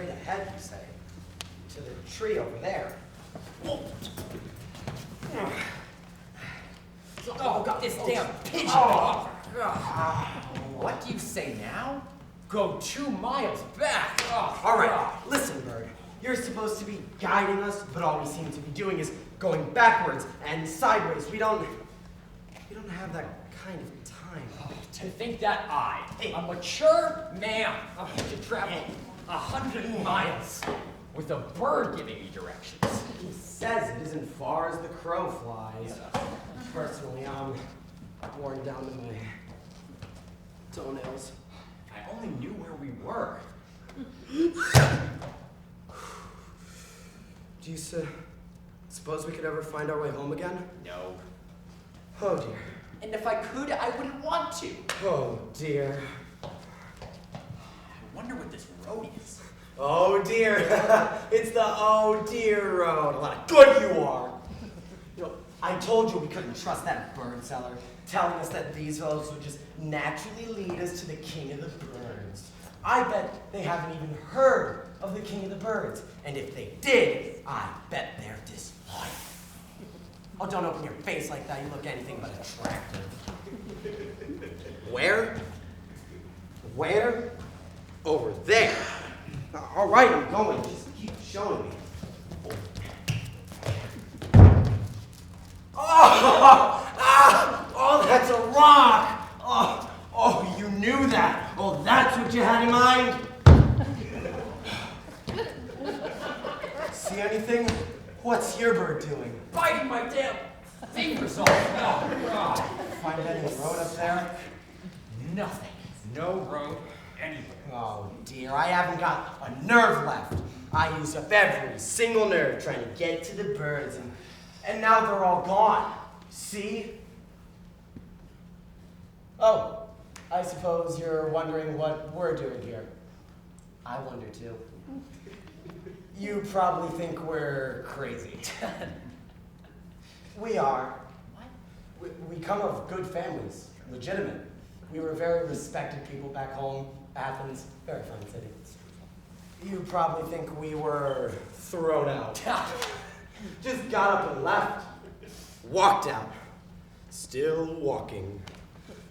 straight ahead, you say? To the tree over there. Oh, God, this damn pigeon! What do you say now? Go 2 miles back. All right, listen, Bird. You're supposed to be guiding us, but all we seem to be doing is going backwards and sideways. We don't have that kind of time. To think that I, a mature man, should travel 100 miles with a bird giving me directions. He says it isn't far as the crow flies. Personally, I'm worn down to my toenails. I only knew where we were. Do you suppose we could ever find our way home again? No. Oh, dear. And if I could, I wouldn't want to. Oh, dear. I wonder what this road is. Oh, dear. It's the oh, dear road. What a good you are. I told you we couldn't trust that bird seller, telling us that these roads would just naturally lead us to the king of the birds. I bet they haven't even heard of the king of the birds. And if they did, I bet they're disloyal. Oh, don't open your face like that. You look anything but attractive. Where? Where? Over there. All right, I'm going. Just keep showing me. Oh, that's a rock. Oh, you knew that. Oh, that's what you had in mind? See anything? What's your bird doing? Biting my damn fingers off. Find any road up there? Nothing. No road anywhere. Oh, dear, I haven't got a nerve left. I use up every single nerve trying to get to the birds, and now they're all gone. See? Oh, I suppose you're wondering what we're doing here. I wonder too. You probably think we're crazy. We are. What? We come of good families, legitimate. We were very respected people back home, Athens, very fine city. You probably think we were thrown out. Just got up and left. Walked out. Still walking.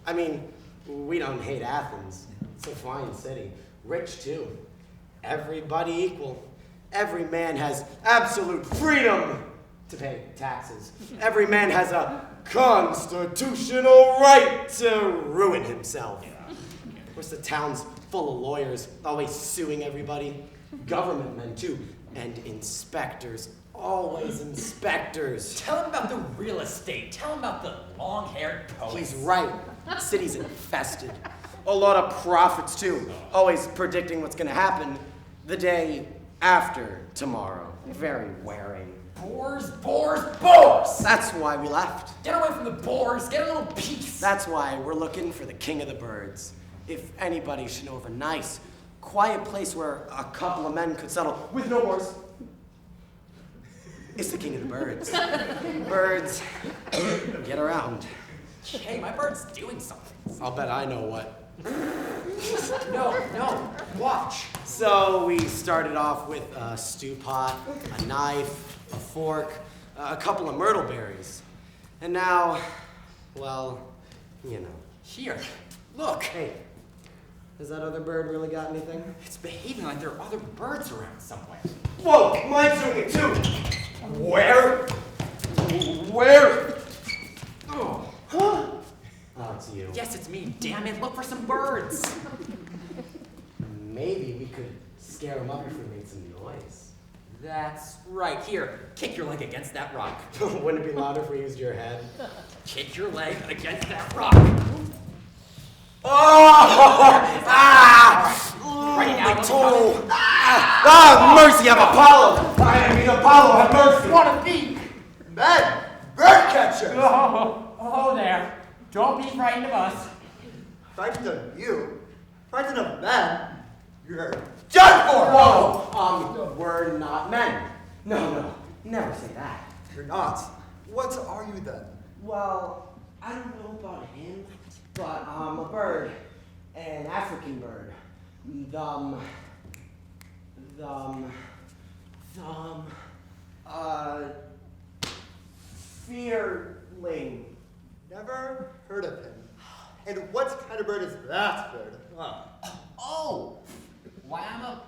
I mean, we don't hate Athens. It's a fine city. Rich, too. Everybody equal. Every man has absolute freedom to pay taxes. Every man has a constitutional right to ruin himself. Of course, the town's full of lawyers, always suing everybody. Government men, too. And inspectors. Always inspectors. Tell him about the real estate. Tell him about the long-haired poets. He's right. The city's infested. A lot of prophets, too. Always predicting what's going to happen the day after tomorrow. Very wary. Boars, boars, boars! That's why we left. Get away from the boars. Get a little peace. That's why we're looking for the king of the birds. If anybody should know of a nice, quiet place where a couple of men could settle with no wars, it's the king of the birds. Birds, get around. Hey, my bird's doing something. I'll bet I know what. No, watch. So we started off with a stew pot, a knife, a fork, a couple of myrtle berries. And now, well, you know. Here, look. Hey, has that other bird really got anything? It's behaving like there are other birds around somewhere. Whoa, mine's doing it too. Where? Where? Oh, it's you. Yes, it's me. Damn it, look for some birds. Maybe we could scare them up if we made some noise. That's right. Here, kick your leg against that rock. Wouldn't it be louder if we used your head? Kick your leg against that rock. Oh! Right now, my toe! Mercy, I'm Apollo! I mean, Apollo, have mercy! Want to be? Men! Bird catchers! Oh there. Don't be frightened of us. Frightened of you? Frightened of men? You're done for! Whoa! We're not men. No, never say that. You're not. What are you then? Well, I don't know about him, but I'm a bird. An African bird. Fearling. Never heard of him. And what kind of bird is that bird? Oh, why I'm a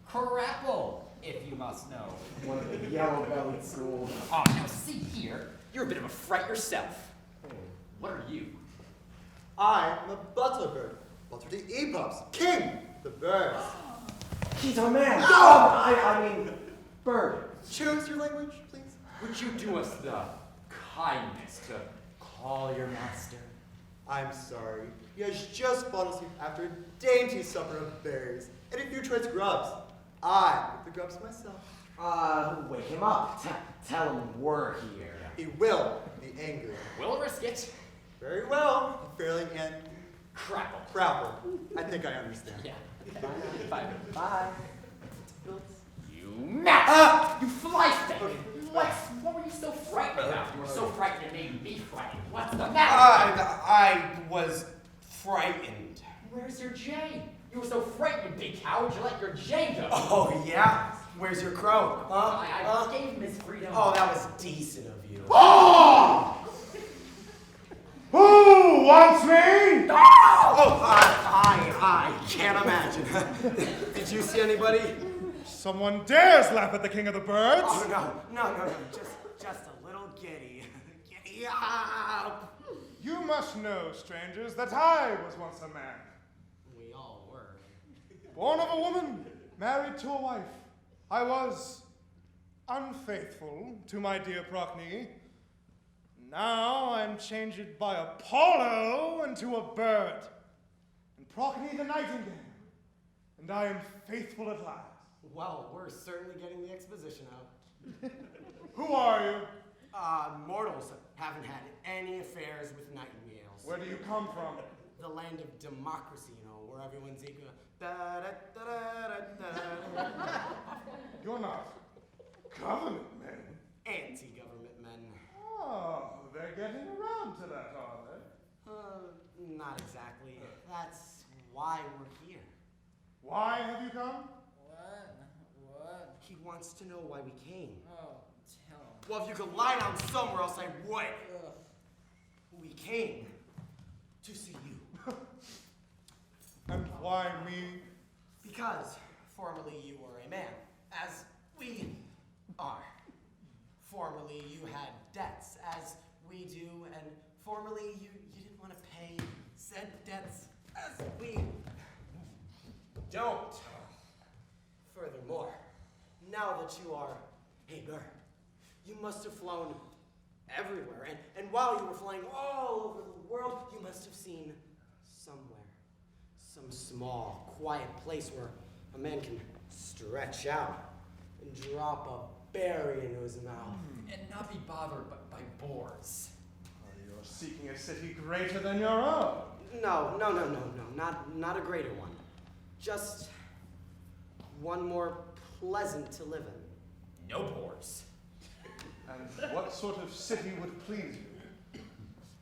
crapple, if you must know. One of the yellow-bellied school. Oh, now see here, you're a bit of a fright yourself. What are you? I am a butler bird. Butler to epops. King the birds. He's our man. No! I mean, bird. Choose your language, please. Would you do us the kindness to call your master? I'm sorry. He has just fallen asleep after a dainty supper of berries and a few choice grubs. I eat the grubs myself. Wake him up. Tell him we're here. He will be angry. We'll risk it. Very well, Fairfield and Crapple. Crapple. I think I understand. Yeah. Bye. Bye. You mouse! You fly thing! What were you so frightened about? You were so frightened it made me frightened. What's the matter? I was frightened. Where's your jay? You were so frightened, big cow. Would you let your jay go? Oh, yeah? Where's your crow? Huh? I gave him his freedom. Oh, that was decent of you. Oh! Who wants me? Oh, I can't imagine. Did you see anybody? Someone dares laugh at the king of the birds? Oh, no. Just a little giddy. Giddy up. You must know, strangers, that I was once a man. We all were. Born of a woman, married to a wife. I was unfaithful to my dear Procne. Now I'm changed by Apollo into a bird. And Procne the nightingale. And I am faithful at last. Well, we're certainly getting the exposition out. Who are you? Mortals haven't had any affairs with nightingales. Where do you come from? The land of democracy, where everyone's equal. You're not government men. Anti-government men. Oh, they're getting around to that, are they? Not exactly. That's why we're here. Why have you come? What? He wants to know why we came. Oh, tell him. Well, if you could lie down somewhere else, I would. We came to see you. And why me? Because formerly you were a man, as we are. Formerly you had debts, as we do, and formerly you didn't want to pay said debts, as we don't. Furthermore, now that you are a bird, you must have flown everywhere, and while you were flying all over the world, you must have seen somewhere, some small, quiet place where a man can stretch out and drop a berry into his mouth. And not be bothered by boars. You're seeking a city greater than your own. No, not a greater one. Just one more pleasant to live in. No boars. And what sort of city would please you?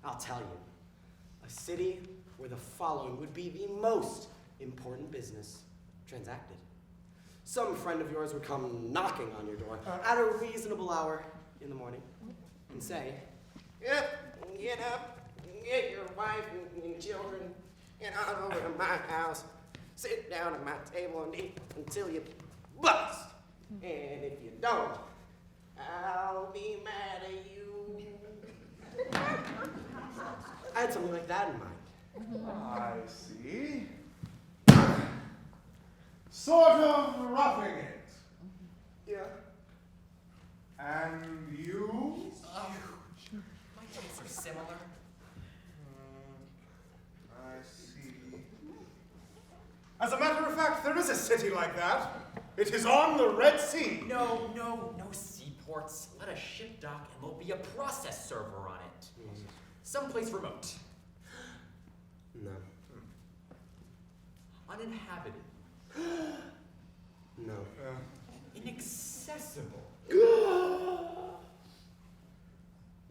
I'll tell you. A city where the following would be the most important business transacted. Some friend of yours would come knocking on your door at a reasonable hour in the morning and say, "Yep, get up, get your wife and children, get on over to my house, sit down at my table and eat until you bust. And if you don't, I'll be mad at you." I had something like that in mind. I see. Sort of roughing it. Yeah. And you? My tastes are similar. I see. As a matter of fact, there is a city like that. It is on the Red Sea. No seaports. Let a ship dock and there'll be a process server on it. Someplace remote. No. Uninhabited. No. Inaccessible.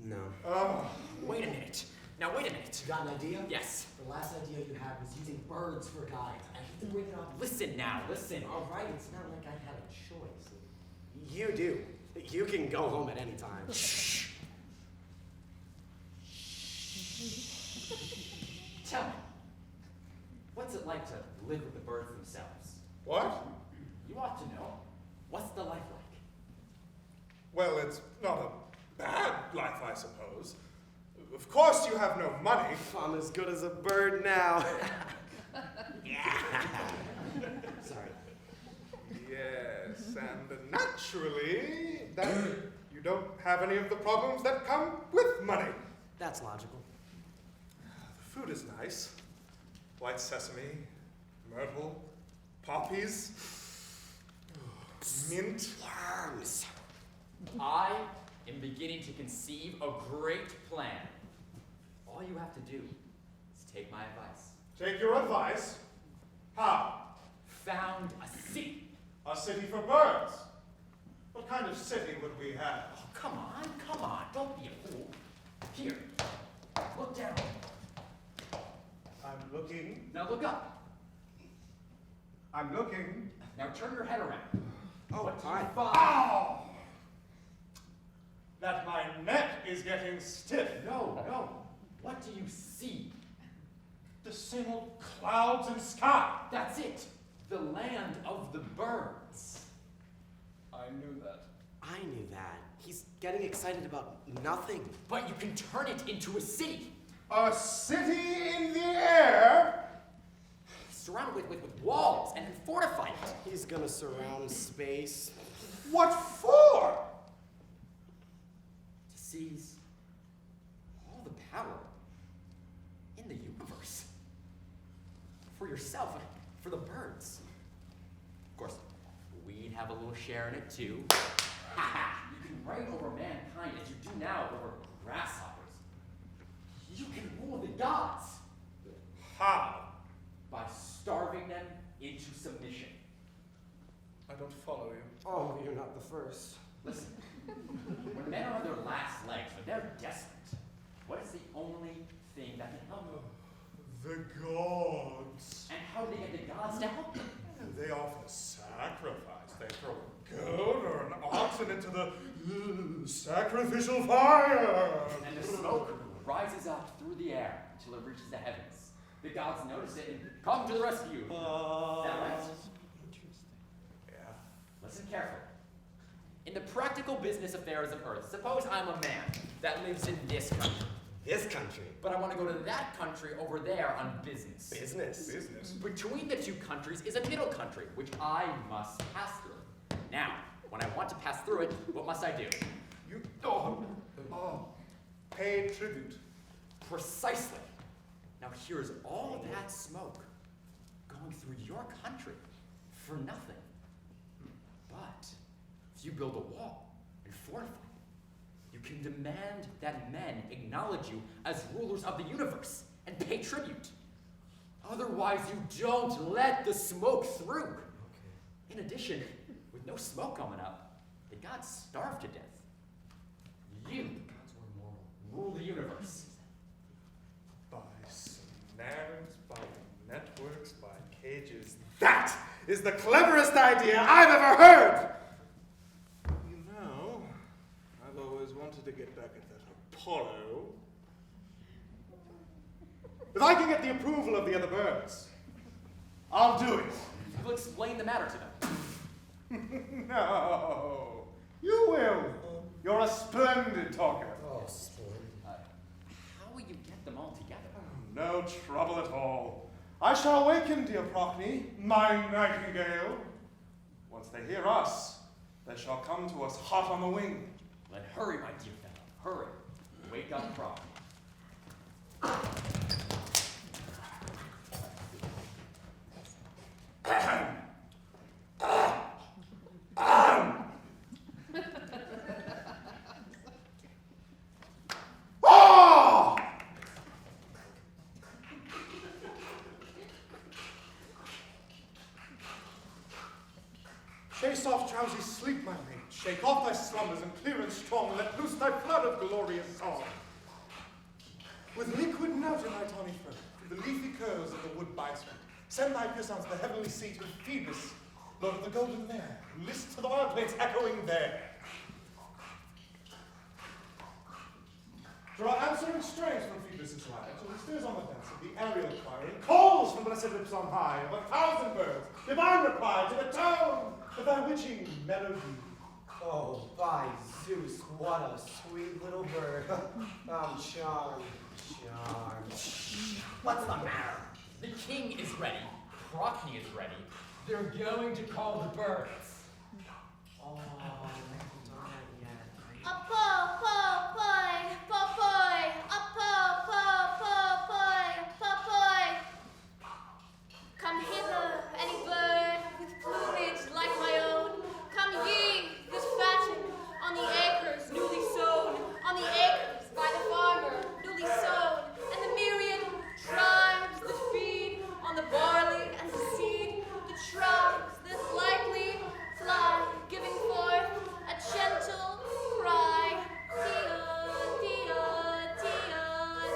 No. Oh, Wait a minute. Now wait a minute. You got an idea? Yes. The last idea you had was using birds for guides. I hate to bring it up. Listen now, listen. All right, it's not like I had a choice. You do. You can go home at any time. Shh. Tell me, what's it like to live with the birds themselves? What? You ought to know. What's the life like? Well, it's not a bad life, I suppose. Of course you have no money. I'm as good as a bird now. Yeah. Sorry. Yes, and naturally, that you don't have any of the problems that come with money. That's logical. The food is nice. White sesame, myrtle, poppies, mint. Worms. I am beginning to conceive a great plan. All you have to do is take my advice. Take your advice. How? Found a city. A city for birds. What kind of city would we have? Oh, come on, don't be a fool. Here, look down. I'm looking. Now look up. I'm looking. Now turn your head around. Oh, What do hi. you find? Ow! That my neck is getting stiff. No. What do you see? The same old clouds and sky. That's it. The land of the birds. I knew that. I knew that. He's getting excited about nothing. But you can turn it into a city. A city in the air? Surrounded with walls and fortified. He's gonna surround space. What for? To seize all the power in the universe. For yourself, for the birds. Of course, we'd have a little share in it too. You can reign over mankind as you do now over grasshoppers. You can rule the gods How? by starving them into submission. I don't follow you. Oh, you're not the first. Listen, when men are on their last legs, when they're desperate, what is the only thing that can help them? The gods. And how do they get the gods to help them? They offer sacrifice. They throw a goat or an oxen into the sacrificial fire. And the smoke rises up through the air until it reaches the heavens. The gods notice it and come to the rescue. Is that right? Yeah. Listen carefully. In the practical business affairs of Earth, suppose I'm a man that lives in this country, This country. but I want to go to that country over there on business. Business. Business. Between the two countries is a middle country, which I must pass through. Now, when I want to pass through it, what must I do? You pay tribute. Precisely. Now here's all that smoke going through your country for nothing. But if you build a wall and fortify it, you can demand that men acknowledge you as rulers of the universe and pay tribute. Otherwise, you don't let the smoke through. Okay. In addition, with no smoke coming up, the gods starve to death. You Gods were mortal. rule the universe. By snares, by networks, by cages. That is the cleverest idea I've ever heard! You know, I've always wanted to get back at that Apollo. If I can get the approval of the other birds, I'll do it. You'll explain the matter to them. No, you will. You're a splendid talker. Oh, splendid. How will you get them all together? No trouble at all. I shall awaken, dear Procne, my nightingale. Once they hear us, they shall come to us hot on the wing. Then hurry, my dear fellow, hurry. Wake up properly. Ah! Chase off drowsy sleep, my mate. Shake off thy slumbers and clear and strong, and let loose thy flood of glorious song. with liquid note in thy tawny throat, through the leafy curls of the wood bysword, send thy puissance to the heavenly seat of Phoebus, Lord of the golden mare, who list to the wild plains echoing there. Draw answering strains from Phoebus' lyre, till it stirs on the dance of the aerial choir, and calls from blessed lips on high of 1,000 birds, divine reply to the tone of thy witching melody. Oh, by Zeus, what a sweet little bird. I'm charmed. What's the matter? The king is ready. Procne is ready. They're going to call the birds. Oh, I haven't done that yet. Come hither, any bird with plumage like my own. Come ye, this fashion, on the acres newly sown, on the acres by the farmer newly sown, and the myriad tribes that feed on the barley and the seed, the tribes that lightly fly, giving forth a gentle cry.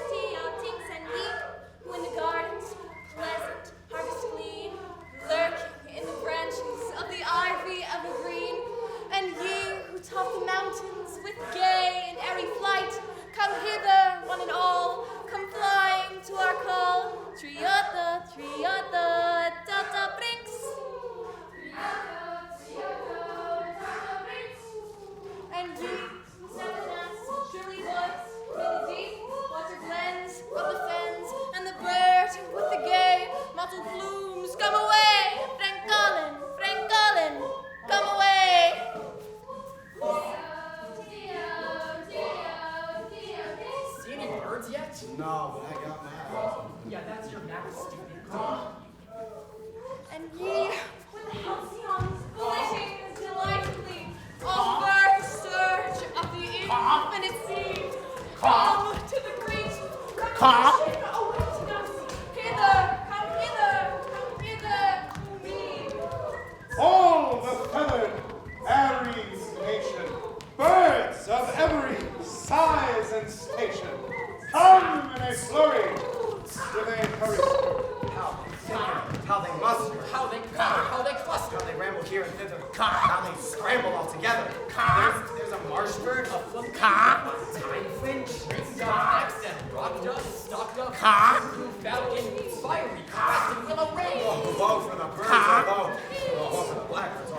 Tia, tinks and weep, who in the gardens pleasant harvest glean, lurking in the branches of the ivy evergreen. And ye who top the mountains with gay and airy flight, come hither, one and all, come flying to our call. Triota, tata brinks. And ye who Savanas, surely voice, in the deep water glens of the fens, and the bird with the gay mottled plumes, come away, Frank Colin, come away. See any birds yet? No, but I got mad. Yeah, that's your knack, stupid. And ye, with the halcyons flitting delightfully, all birds surge of the infinite sea, come to the great revolution awaiting us. Come hither, me. All the feathered Aries nation, birds of every size and station, come in a flurry with a hurry. How they muster. How they car, how they cluster. How they ramble here and thither. How they scramble all together. There's a marsh bird, a flamingo, time finch, Accent, rock dust, stock dove, cuckoo, falcon, fiery, crested willow ray. oh, woe for the birds, oh, woe for the blackbirds.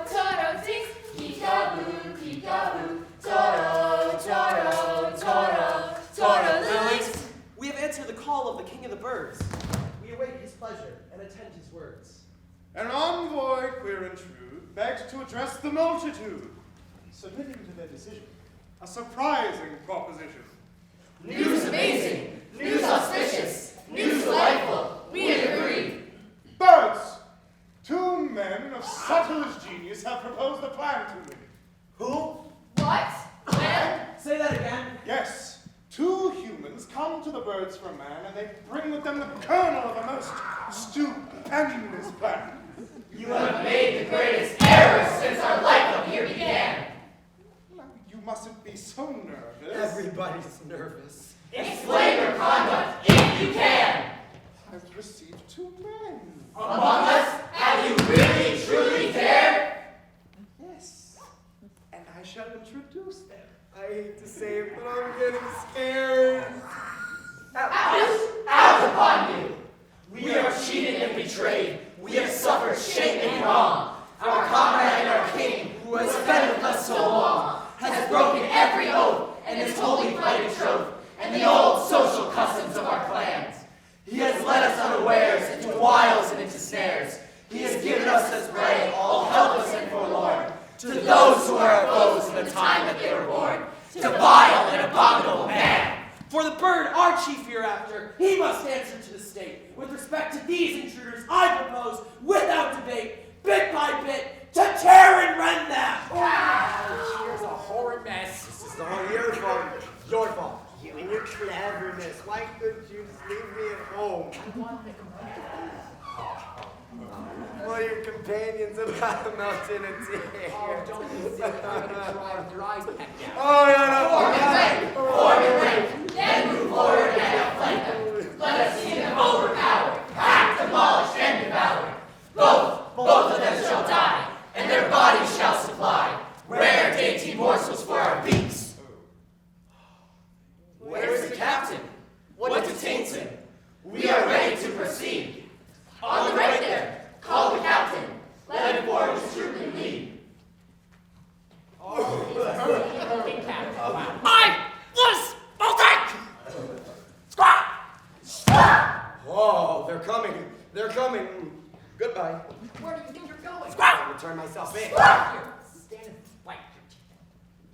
Toro, tinks, peekaboo, Toro, lilies. We have answered the call of the king of the birds. We await his pleasure and attend his words. An envoy, queer and true, begged to address the multitude, submitting to their decision a surprising proposition. News amazing, news auspicious, news delightful. We agree. Birds! 2 men of subtlest genius have proposed a plan to me. Who? What? When? Say that again. Yes, 2 humans come to the birds for man, and they bring with them the kernel of a most stupendous plan. You have made the greatest error since our life up here began. Now, you mustn't be so nervous. Everybody's nervous. Explain your conduct if you can. I've received 2 men. Among us, have you really, truly dared? Yes, and I shall introduce them. I hate to say it, but I'm getting scared. Out upon you! We are cheated and betrayed. We have suffered shame and wrong. Our comrade and our king, who has fed with us so long, has broken every oath and his holy plighted troth, and the old social customs of our clans. He has led us unawares into wiles and into snares. He has given us as prey, all helpless and forlorn, to those who are our foes in the time that they were born, to vile and abominable man. For the bird, our chief hereafter, he must answer to the state. With respect to these intruders, I propose, without debate, bit by bit, to tear and rend them. Here's a horrid mess. This is all your fault. Your fault. You and your cleverness. Why couldn't you just leave me at home? Well, your companions have about a mountain of tea. Oh, don't be silly. You're gonna try with your eyes pecked out. Oh, yeah, Form and rank, then move forward and outflank them. Let us see them overpowered, hacked, demolished, and devoured. Both of them shall die, and their bodies shall supply rare, dainty morsels for our beaks. Where's the captain? What detains him? We are ready to proceed. On the right there, call the captain. Let him forward his troop and lead. I was Baltic! Squawk! Oh, they're coming. They're coming. Goodbye. Where do you think you're going? I'll return myself in. Here, stand and fight.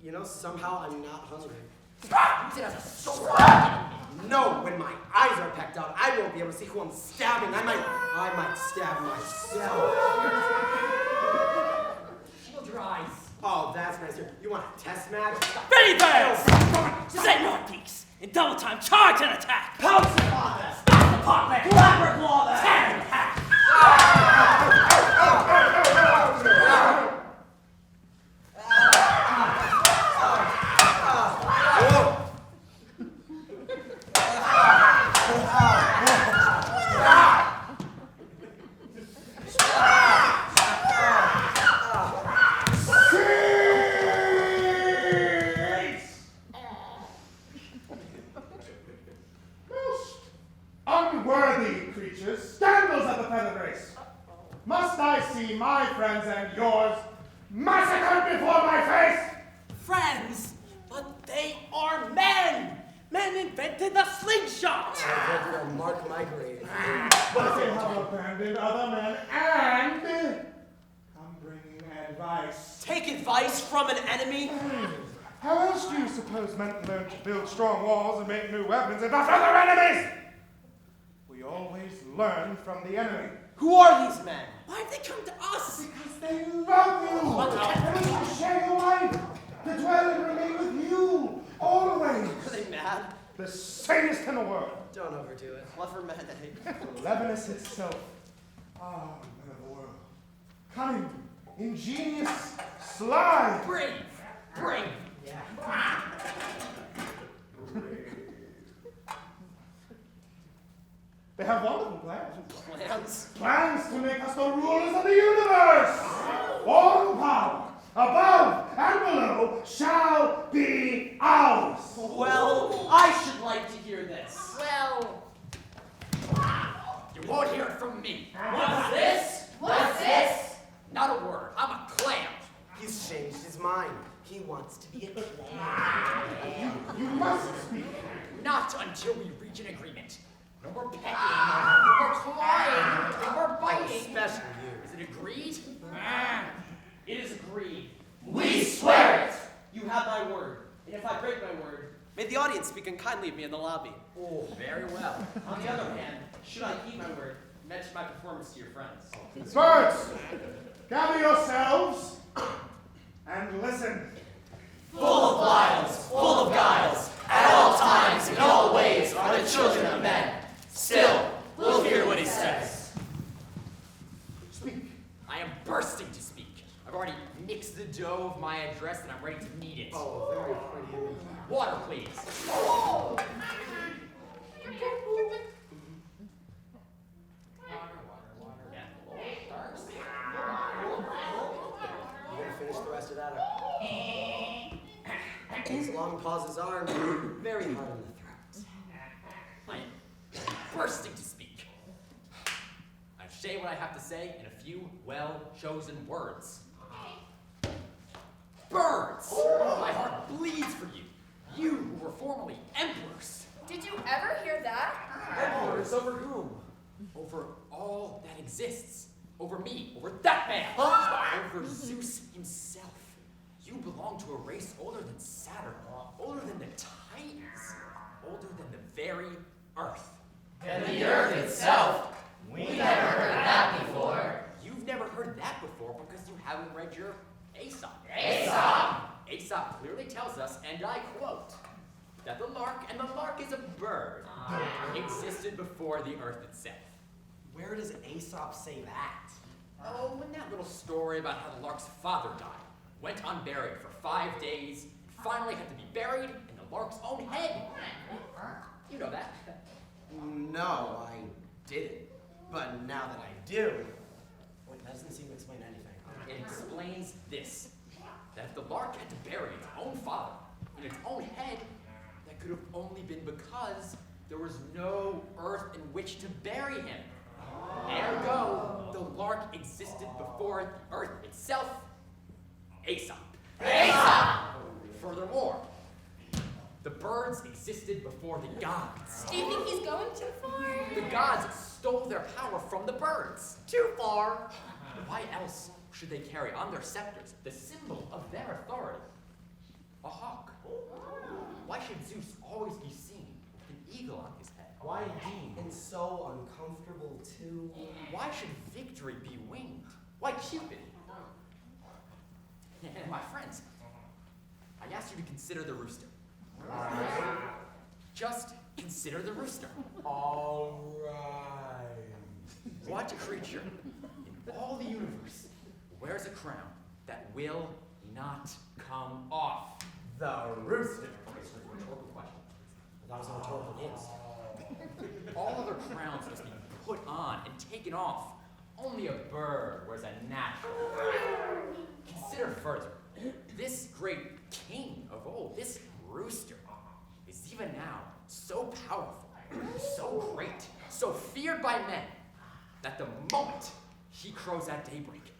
You know, somehow I'm not hungry. Use it as a sword. No, when my eyes are pecked out, I won't be able to see who I'm stabbing. I might stab myself. Shield your eyes. Oh, that's nice. You want a test match? Ready, fires! Set your peaks! In double time, charge and attack! Pounce upon them! Stop the pot man! Clapper claw them! Tear and hack! Most unworthy creatures, scandals of the feathered race. Must I see my friends and yours massacred before my face? Friends, but they are men! Men invented the slingshot! Mark my grave. But they have abandoned other men and I'm bringing advice. Take advice from an enemy? How else do you suppose men learn to build strong walls and make new weapons if not from their enemies? We always learn from the enemy. Who are these men? Why have they come to us? Because they love you! They want to share your life, to dwell and remain with you, always. Are they mad? The sanest in the world. Don't overdo it. Clever men, eh? Cleverness itself. Ah, men of the world. Cunning, ingenious, sly. Brave. They have wonderful plans. Plans? Plans to make us the rulers of the universe. All power, above and below, shall be ours. Well, I should like to hear this. Well, You won't hear it from me. What's this? what's this? Not a word. I'm a clam. He's changed his mind. He wants to be a clan. You must speak. Not until we reach an agreement. No more pecking, no more clawing, no more biting. Especially you. Is it agreed? It is agreed. We swear it. You have my word. And if I break my word, may the audience speak unkindly of me in the lobby. Oh, very well. On the other hand, should I keep my word, mention my performance to your friends. Birds, gather yourselves and listen. Full of wiles, full of guiles, at all times, in all ways, are the children of men. Still, we'll hear what he says. Speak. I am bursting to speak. I've already mixed the dough of my address and I'm ready to knead it. Oh, very pretty. Water, please. You gonna finish the rest of that? These long pauses are very hard on the throat. I am bursting to speak. I say what I have to say in a few well-chosen words. Birds! My heart bleeds for you. You who were formerly emperors. Did you ever hear that? Emperors over whom? Over all that exists. Over me. Over that man. Over Zeus himself. You belong to a race older than Saturn. Older than the Titans. Older than the very Earth. And the earth itself, we never heard that before. You've never heard that before because you haven't read your Aesop. Aesop clearly tells us, and I quote, that the lark, and the lark is a bird, existed before the earth itself. Where does Aesop say that? Oh, and that little story about how the lark's father died, went unburied for 5 days, finally had to be buried in the lark's own head. You know that. No, I didn't. But now that I do, wait, that doesn't seem to explain anything. It explains this, that if the lark had to bury its own father in its own head, that could have only been because there was no earth in which to bury him. Ergo, the lark existed before the earth itself. Aesop. Furthermore, the birds existed before the gods. Do you think he's going too far? The gods stole their power from the birds. Too far. Why else should they carry on their scepters the symbol of their authority? A hawk. Why should Zeus always be seen with an eagle on his head? Why indeed? And so uncomfortable too. Why should victory be winged? Why Cupid? And my friends, I ask you to consider the rooster. Just consider the rooster. All right. What creature in all the universe wears a crown that will not come off? The rooster. It's a rhetorical question. That was a rhetorical hint. All other crowns must be put on and taken off. Only a bird wears a natural crown. Consider further. This great king of old, this rooster, is even now so powerful, so great, so feared by men, that the moment he crows at daybreak,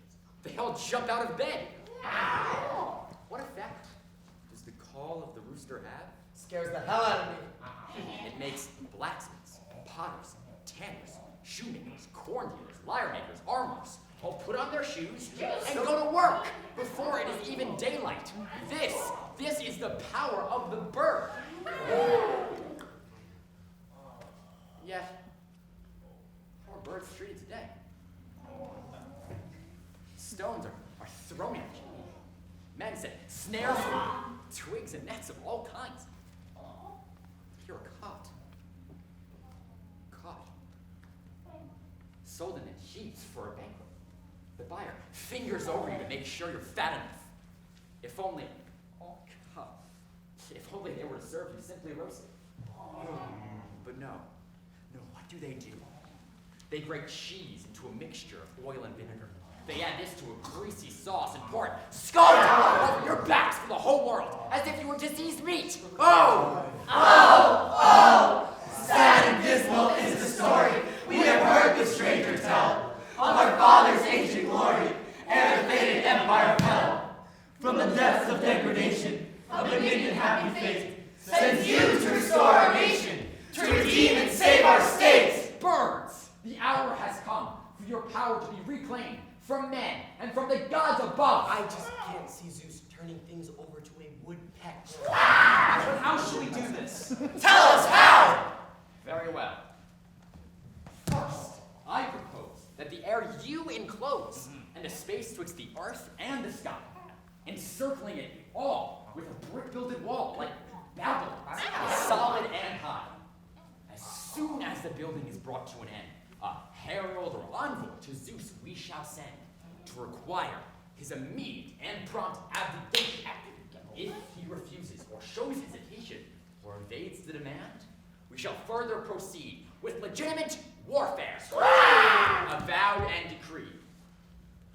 they all jump out of bed. What effect does the call of the rooster have? Scares the hell out of me. It makes blacksmiths, potters, tanners, shoemakers, corn dealers, lyre makers, armorers all put on their shoes and go to work before it is even daylight. This is the power of the bird. Yet, how are birds treated today? Stones are thrown at you. Men set snares, twigs, and nets of all kinds. You're caught. Sold in heaps for a banquet. The buyer fingers over you to make sure you're fat enough. If only they were to serve you simply roasted. But no, what do? They grate cheese into a mixture of oil and vinegar. They add this to a greasy sauce and pour it scalding over your backs for the whole world, as if you were diseased meat. Oh! Sad and dismal is the story we have heard the stranger tell of our father's ancient glory and the fated empire fell. From the depths of degradation, a benignant happy fate sends you to restore our nation, to redeem and save our state. Birds, the hour has come for your power to be reclaimed from men and from the gods above. I just can't see Zeus turning things over to a woodpecker. But how should we do this? Tell us how! Very well. First, I propose that the air you enclose and the space twixt the earth and the sky, encircling it all with a brick-builded wall like Babylon, solid and high. As soon as the building is brought to an end, a herald or envoy to Zeus we shall send to require his immediate and prompt abdication. If he refuses or shows hesitation or evades the demand, we shall further proceed with legitimate warfare, avowed and decreed.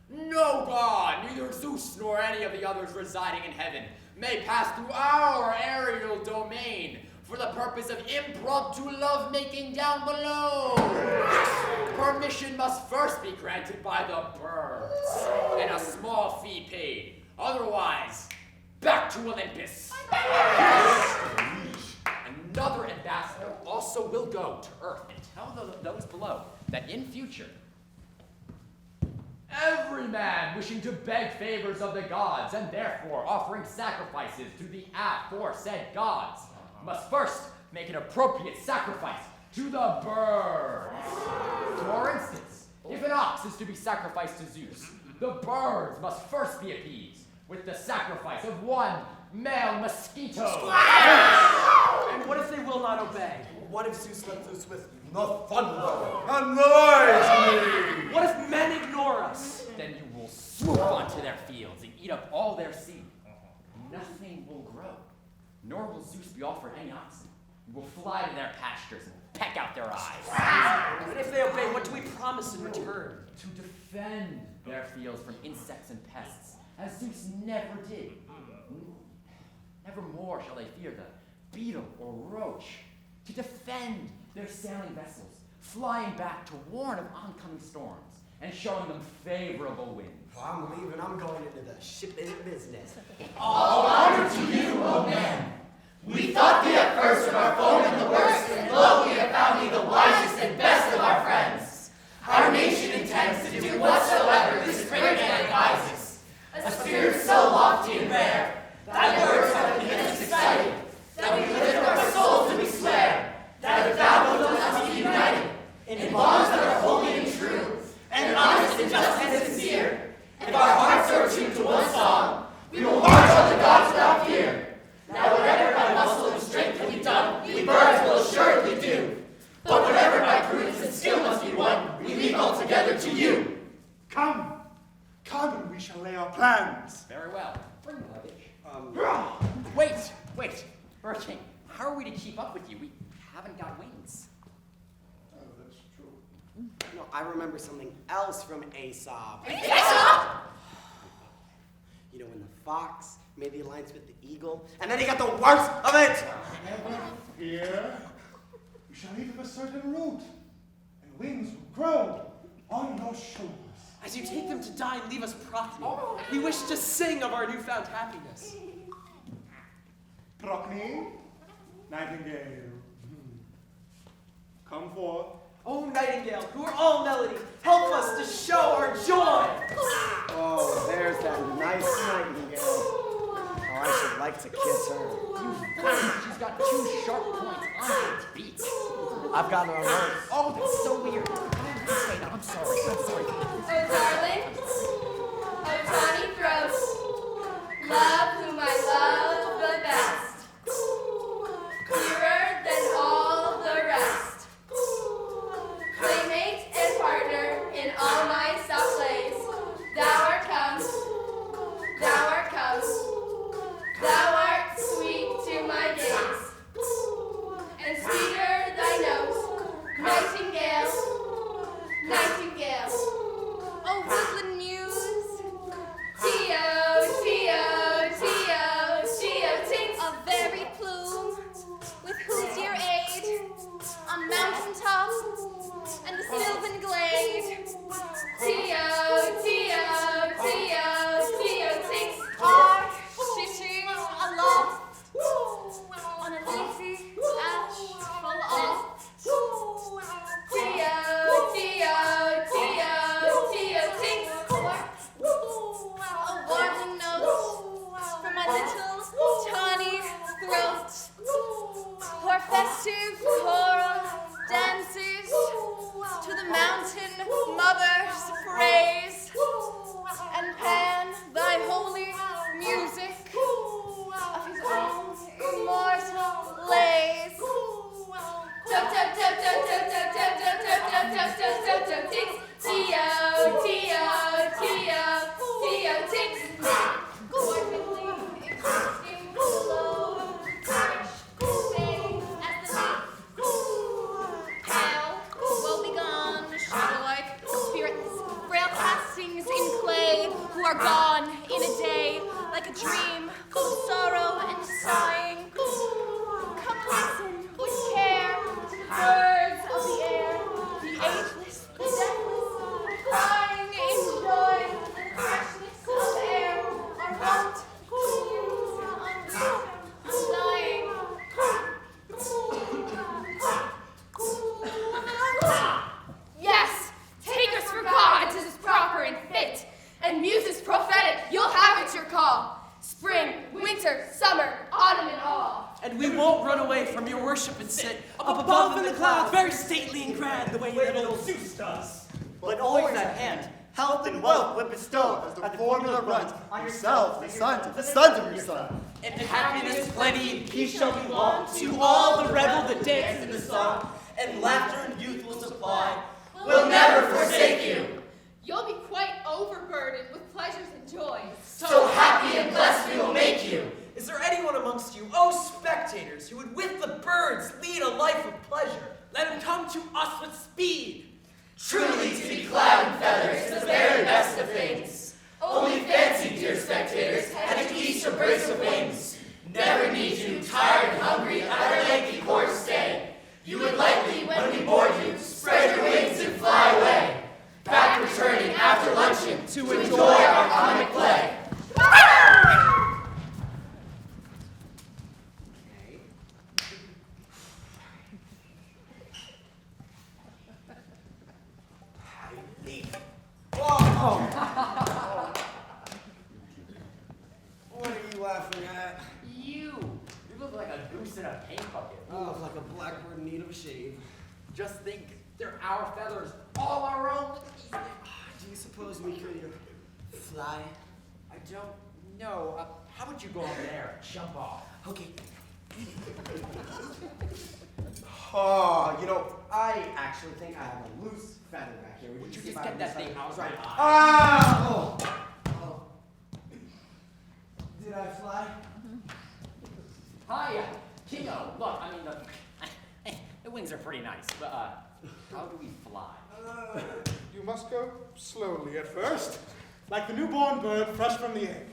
No god, neither Zeus nor any of the others residing in heaven, may pass through our aerial domain for the purpose of impromptu lovemaking down below. Permission must first be granted by the birds, and a small fee paid. Otherwise, back to Olympus. Another ambassador also will go to Earth and tell those below that in future, every man wishing to beg favors of the gods and therefore offering sacrifices to the aforesaid gods must first make an appropriate sacrifice to the birds. For instance, if an ox is to be sacrificed to Zeus, the birds must first be appeased with the sacrifice of one male mosquito. And what if they will not obey? What if Zeus let loose with the thunder? And the lightning! What if men ignore us? Then you will swoop onto their fields and eat up all their seed. Nothing will grow, nor will Zeus be offered any oxen. You will fly to their pastures and peck out their eyes. And if they obey, what do we promise in return? To defend their fields from insects and pests, as Zeus never did. Never more shall they fear the beetle or roach. To defend their sailing vessels, flying back to warn of oncoming storms, and showing them favorable winds. I'm leaving. I'm going into the shipping business. All honor to you, O man. We thought thee at first of our foemen the worst, and lo, we have found thee the wisest and best of our friends. Our nation intends to do whatsoever this great man advises. A spirit so lofty and rare, thy words have made us excited, that we lift our souls and we swear, that if thou wilt us be united, in bonds that are holy and true, and honest and just and sincere, if our hearts are attuned to one song, we will march on the gods without fear. Now whatever by muscle and strength can be done, we birds will assuredly do. But whatever by prudence and skill must be won, we leave altogether to you. Come, and we shall lay our plans. Very well. Bring the luggage. Wait. Birkin, how are we to keep up with you? We haven't got wings. Oh, that's true. No, I remember something else from Aesop. You know, when the fox made the alliance with the eagle, and then he got the worst of it. Never fear. You shall eat of a certain root, and wings will grow on your shoulders. As you take them to die and leave us Procne, we wish to sing of our newfound happiness. Procne, nightingale, come forth. Oh, nightingale, who are all melody, help us to show our joy. Oh, there's that nice nightingale. Oh, I should like to kiss her. She's got two sharp points on her beak. I've got her on. Oh, that's so weird. I'm sorry. Oh, darling. Oh, tawny throat. Love whom I love the best. Clearer than all the rest. Playmate and partner in all my soft plays. Thou art come. Thou art come. Thou art sweet to my gaze. And sweeter thy note. Nightingale. Nightingale. Oh, woodland muse. Tio, Tio, Tio, Tio, tinks. A very plume, with whose dear aid, on mountain top and the sylvan glade. Tio, Tio, Tio, Tio, tinks are sitting aloft on a leafy ash full oft. Tio, Tio, Tio, Tio, tinks a warbling note from my little tawny throat. Her festive choral dances to the mountain mother's praise, and Pan thy holy music of his own immortal lays. Tap tap tap tap tap tap tap tap tap tap tap tap tap tinks. Tio, Tio, Tio, Tio tinks. Mournfully existing below, perish, fade as the leaf. Pale, woe-begone, shadow-like spirits, frail castings in clay, who are gone in a day, like a dream full of sorrow and sighing. Come listen with care to the birds of the air, the ageless, the deathless, crying in joy and the freshness of air, are wont to muse on undying. Yes, take us for gods as is proper and fit, and muses prophetic, you'll have at your call. Spring, winter, summer, autumn, and all. And we won't run away from your worship and sit up above in the clouds, very stately and grand, the way that old Zeus does. But always at hand, Health and wealth will bestow as the formula runs on yourselves, the sons of your son. And happiness, plenty, and peace shall belong to all the revel that dance in the song, and laughter and youth will supply. We'll never forsake you. You'll be quite overburdened with pleasures and joys. So happy and blessed we will make you. Is there anyone amongst you, O spectators, who would with the birds lead a life of pleasure? Let him come to us with speed. Truly to be clad in feathers is the very best of things. Only fancy, dear spectators, and to each your brace of wings. Never need you, tired and hungry, at our lengthy court stay. You would likely, when we board you, spread your wings and fly away. Back returning after luncheon to enjoy our comic play. What are you laughing at? You look like a goose in a paint bucket. Oh, like a blackbird in need of a shave. Just think, they're our feathers, all our own. Look at these things. Do you suppose we could fly? I don't know. How would you go over there and jump off? Okay. Oh, I actually think I have a loose feather back here. Would you see just if I get can that decide? thing out of my eye? Ah! Oh. Did I fly? Hi, Kingo. Look, I mean, the wings are pretty nice, but how do we fly? You must go slowly at first, like the newborn bird fresh from the egg.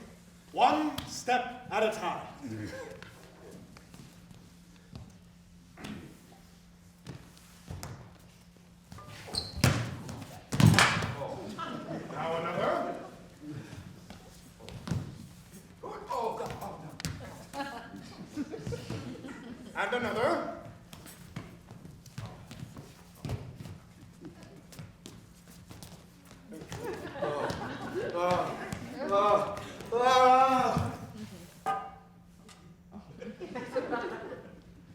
One step at a time. Now another. Oh, God. Oh, no. And another.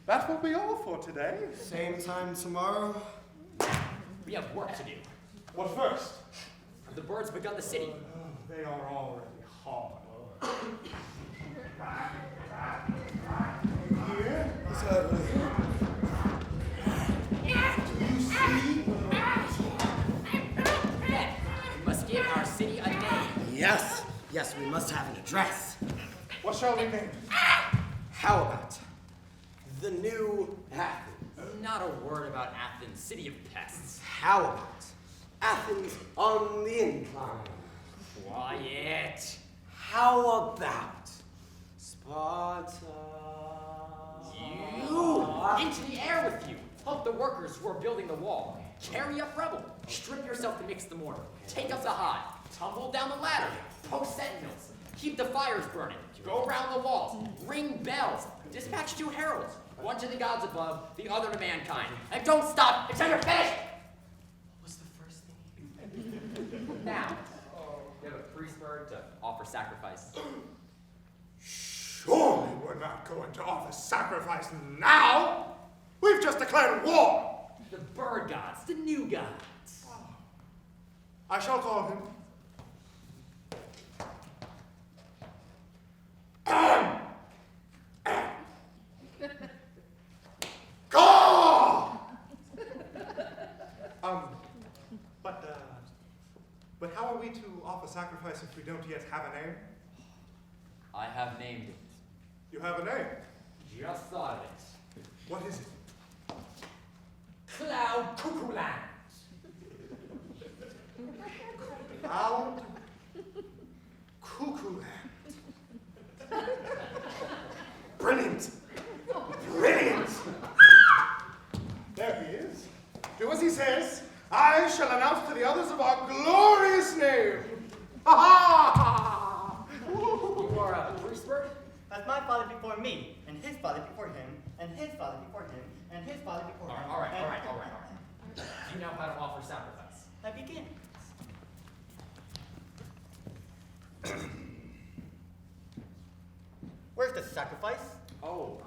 That will be all for today. Same time tomorrow? We have work to do. What first? The birds begun the city. They are already hard. Here. What's happening? Do you see? Then, we must give our city a name. Yes. Yes, we must have an address. What shall we name it? How about the new Athens? Not a word about Athens, city of pests. How about Athens on the incline? Quiet. How about Sparta? You! Into the air with you! Help the workers who are building the wall. Carry up rubble. Strip yourself to mix the mortar. Take up the hod. Tumble down the ladder. Post sentinels. Keep the fires burning. Go around the walls. Ring bells. Dispatch 2 heralds. One to the gods above, the other to mankind. And don't stop until you're finished! What was the first thing? Now, you have a priest bird to offer sacrifice. Surely we're not going to offer sacrifice now. We've just declared war. The bird gods, the new gods. I shall call him. But how are we to offer sacrifice if we don't yet have a name? I have named it. You have a name. Just thought of it. What is it? Cloud cuckoo-land. Cloud cuckoo-land. Brilliant! Brilliant! There he is. Do as he says. I shall announce to the others of our glorious name. Ha ha! You are a priest bird? That's my father before me, and his father before him, and his father before him, and his father before him. All right. You know how to offer sacrifice. I begin. Where's the sacrifice? Oh,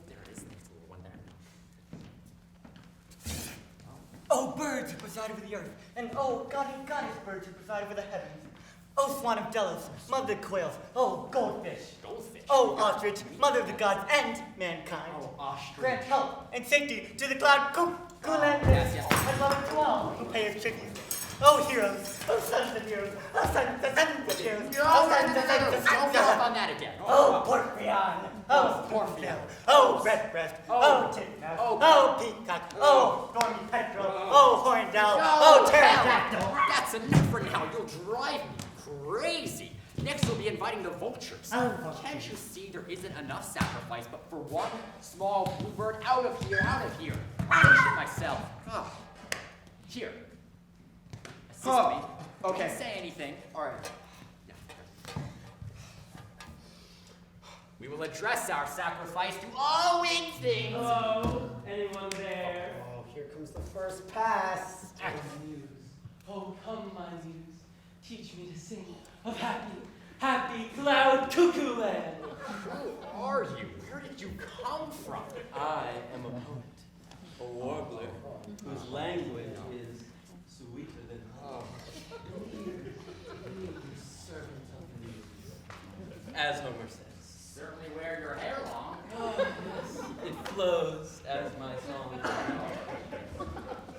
there it is, next to the little one there. Oh, birds who preside over the earth, And oh, goddess birds who preside over the heavens. Oh, swan of Delos, mother of quails. Oh, goldfish. Goldfish? Oh, ostrich, mother of the gods and mankind. Oh, ostrich. Grant help and safety to the cloud cuckoo-land. Yes. And mother to all who pay us tribute. Oh, heroes. Oh, sons of heroes. Oh, sons of heroes. Oh, sons of Don't get off on that again. Oh, Porphyrion. Oh, Porphyrion. Oh, redbreast. Oh, titmouse. Oh, peacock. Oh, stormy petrel. Oh, horned owl. Oh, pterodactyl. That's enough for now. You'll drive me crazy. Next, you'll be inviting the vultures. Oh. Can't you see there isn't enough sacrifice, but for one small bluebird? Out of here, out of here. I'm finishing myself. Oh. Here. Assist me. Okay. Don't say anything. All right. We will address our sacrifice to all winged things. Hello? Anyone there? Oh, here comes the first pass. Muse. Oh, come, my muse. Teach me to sing of happy, happy cloud cuckoo-land. Who are you? Where did you come from? I am a poet, a warbler, whose language is sweeter than honey. Servant of the muse, as Homer says. Certainly wear your hair long. Oh, yes, it flows as my song.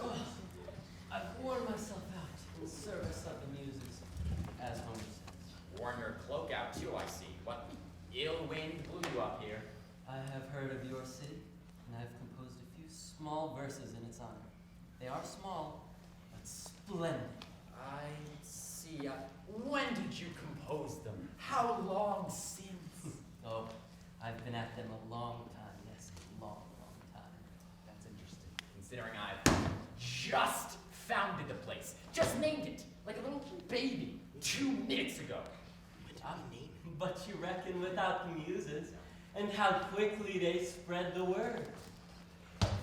Oh, I've worn myself out in service of the muses, as Homer says. Worn your cloak out too, I see. What ill wind blew you up here? I have heard of your city, and I have composed a few small verses in its honor. They are small, but splendid. I see. When did you compose them? How long since? Oh, I've been at them a long time, yes, a long, long time. That's interesting, considering I've just founded the place. Just named it, like a little baby, 2 minutes ago. But you reckon without the muses, and how quickly they spread the word.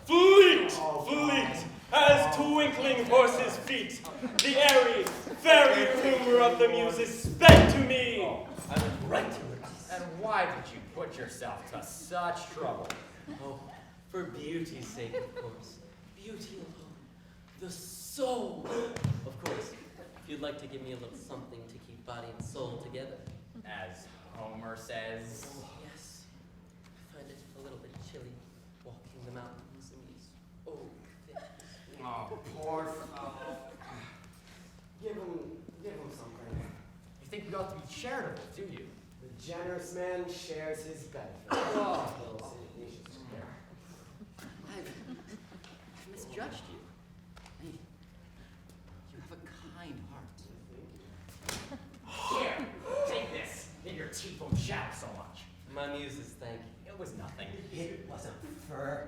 Fleet, fleet, as twinkling horses' feet, the airy, fairy rumor of the muses sped to me. I went right to it. And why did you put yourself to such trouble? Oh, for beauty's sake, of course. Beauty alone. The soul. Of course, if you'd like to give me a little something to keep body and soul together. As Homer says. Yes. I find it a little bit chilly walking the mountains in these old things. Oh, Poor fellow. Give him something. you think we ought to be charitable, do you? The generous man shares his benefits. Oh. He should share. I've misjudged you. Hey, you have a kind heart. Here, take this. Then your teeth won't chatter so much. My muses, thank you. It was nothing. It wasn't fur.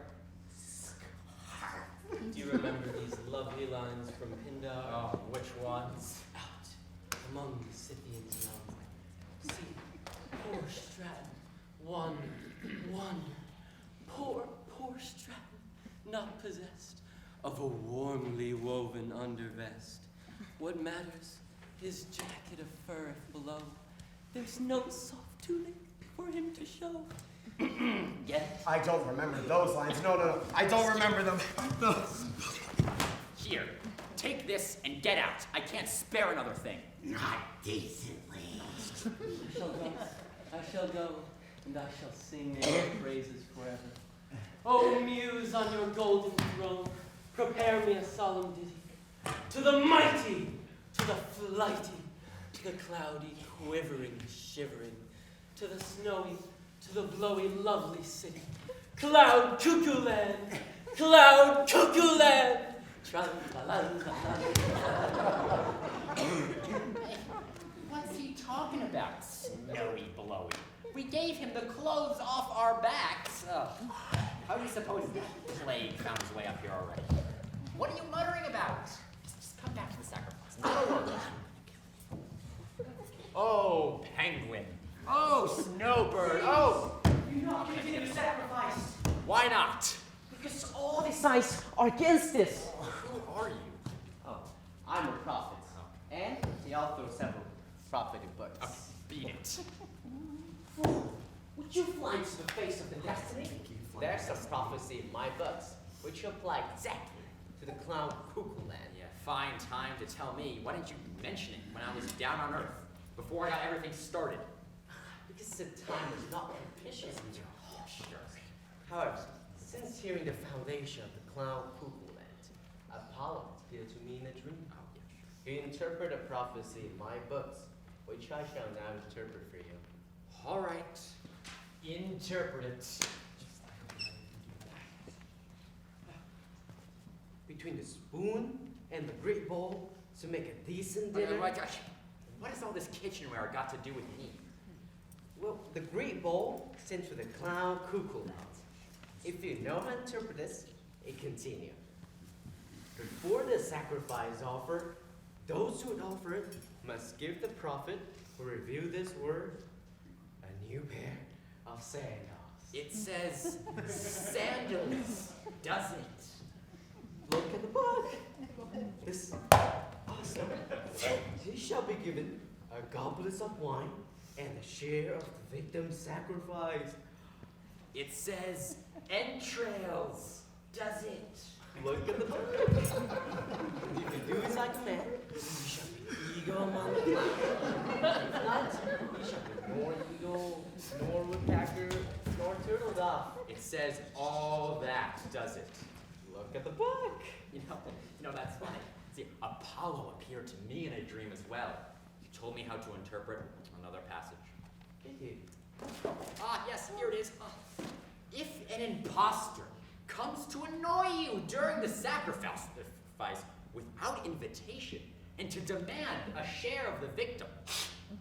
Do you remember these lovely lines from Pindar? Oh, which ones? Out among the Scythians young. See, poor Stratton, one, poor Stratton, not possessed of a warmly woven undervest. What matters? His jacket of fur if below. There's no soft tunic for him to show. Yet, I don't remember those lines. No. I don't remember them. No. Here, take this and get out. I can't spare another thing. Not decently. I shall go, and I shall sing your praises forever. O muse on your golden throne, prepare me a solemn ditty. To the mighty, to the flighty, to the cloudy, quivering, shivering, to the snowy, to the blowy, lovely city. Cloud cuckoo-land, cloud cuckoo-land. What's he talking about, snowy blowy? We gave him the clothes off our backs. How do you suppose that plague found his way up here already? What are you muttering about? Just come back to the sacrifice. Not a word. Oh, penguin. Oh, snowbird. Oh. You're not giving the sacrifice. Why not? Because all the signs are against this. Who are you? Oh, I'm a prophet. And the author of several prophetic books. Beat it. Would you fly to the face of the destiny? There's a prophecy in my books which apply exactly to to the clown cuckoo-land. Yeah, fine time to tell me. Why didn't you mention it when I was down on Earth, before I got everything started? Because the time was not propitious. Oh, sure. However, since hearing the foundation of the clown cuckoo-land, Apollo appeared to me in a dream. Oh, yeah, sure. He interpreted a prophecy in my books, which I shall now interpret for you. All right. Interpret it. Between the spoon and the great bowl to make a decent dinner. Oh my gosh. What has all this kitchenware got to do with me? Well, the great bowl stands for the clown cuckoo-land. If you know how to interpret this, it continue. Before the sacrifice offer, those who would offer it must give the prophet who revealed this word a new pair of sandals. It says sandals, doesn't it? Look at the book. This awesome. He shall be given a goblet of wine and a share of the victim's sacrifice. It says entrails, does it? Look at the book. If you do as I command, you shall be eagle among the clouds. If not, you shall be nor eagle, nor woodpecker, nor turtle dove. It says all that, does it? Look at the book. You know, that's funny. See, Apollo appeared to me in a dream as well. He told me how to interpret another passage. Ah, yes, here it is. If an impostor comes to annoy you during the sacrifice without invitation and to demand a share of the victim,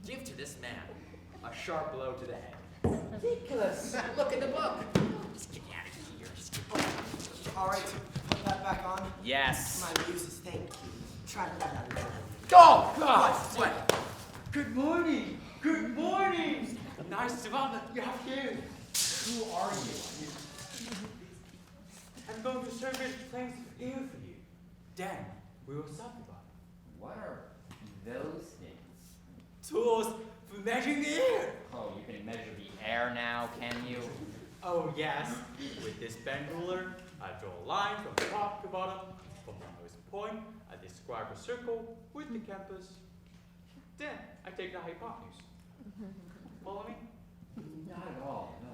give to this man a sharp blow to the head. Ridiculous. Look at the book. Just get out of here. Just get All right, put that back on. Yes. My muses, thank you. Try that out again. Oh, God! What? Good morning! Good morning! Nice to you have here. Who are you? I'm going to serve it plain ale for you. Then we will talk about it. What are those things? Tools for measuring the air. Oh, you can measure the air now, can you? Oh yes. With this bend ruler, I draw a line from top to bottom. From the lowest point, I describe a circle with the compass. Then I take the hypotenuse. Follow me? Not at all, no.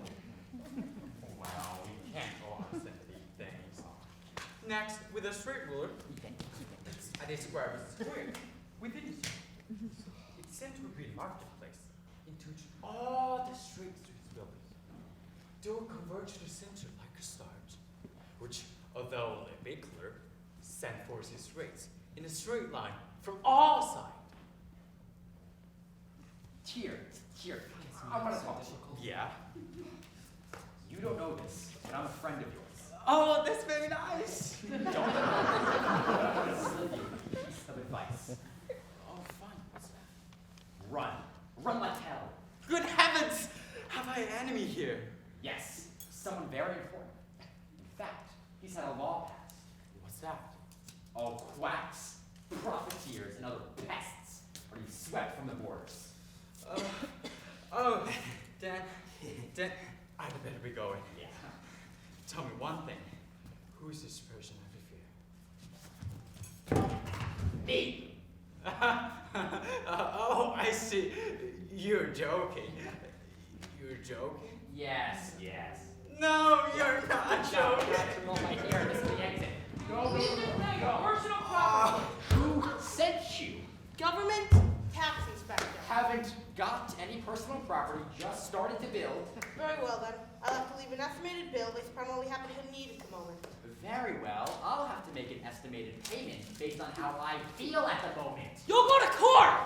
Well, we can't go on saying these things. Next, with a straight ruler, I describe a square within the circle. Its center will be a marketplace, into which all the streets will be. They will converge to the center like a stars, which, although a bit clear, send forth its rays in a straight line from all sides. Here. I want to talk to you. Yeah? You don't know this, but I'm a friend of yours. Oh, that's very nice. Don't. This is a piece of advice. Oh, fun. What's that? Run. Run like hell. Good heavens! Have I an enemy here? Yes, someone very important. In fact, he's had a law passed. What's that? All quacks, profiteers, and other pests are to be swept from the borders. Dan, I'd better be going. Yeah. Tell me one thing. Who's this person I fear? Me! Oh, I see. You're joking. You're joking? Yes. No, you're not joking. Roll right here. This is the exit. Go. Personal property. Who sent you? Government tax inspector. Haven't got any personal property, just started to build. Very well then. I'll have to leave an estimated bill based upon what we happen to need at the moment. Very well. I'll have to make an estimated payment based on how I feel at the moment. You'll go to court!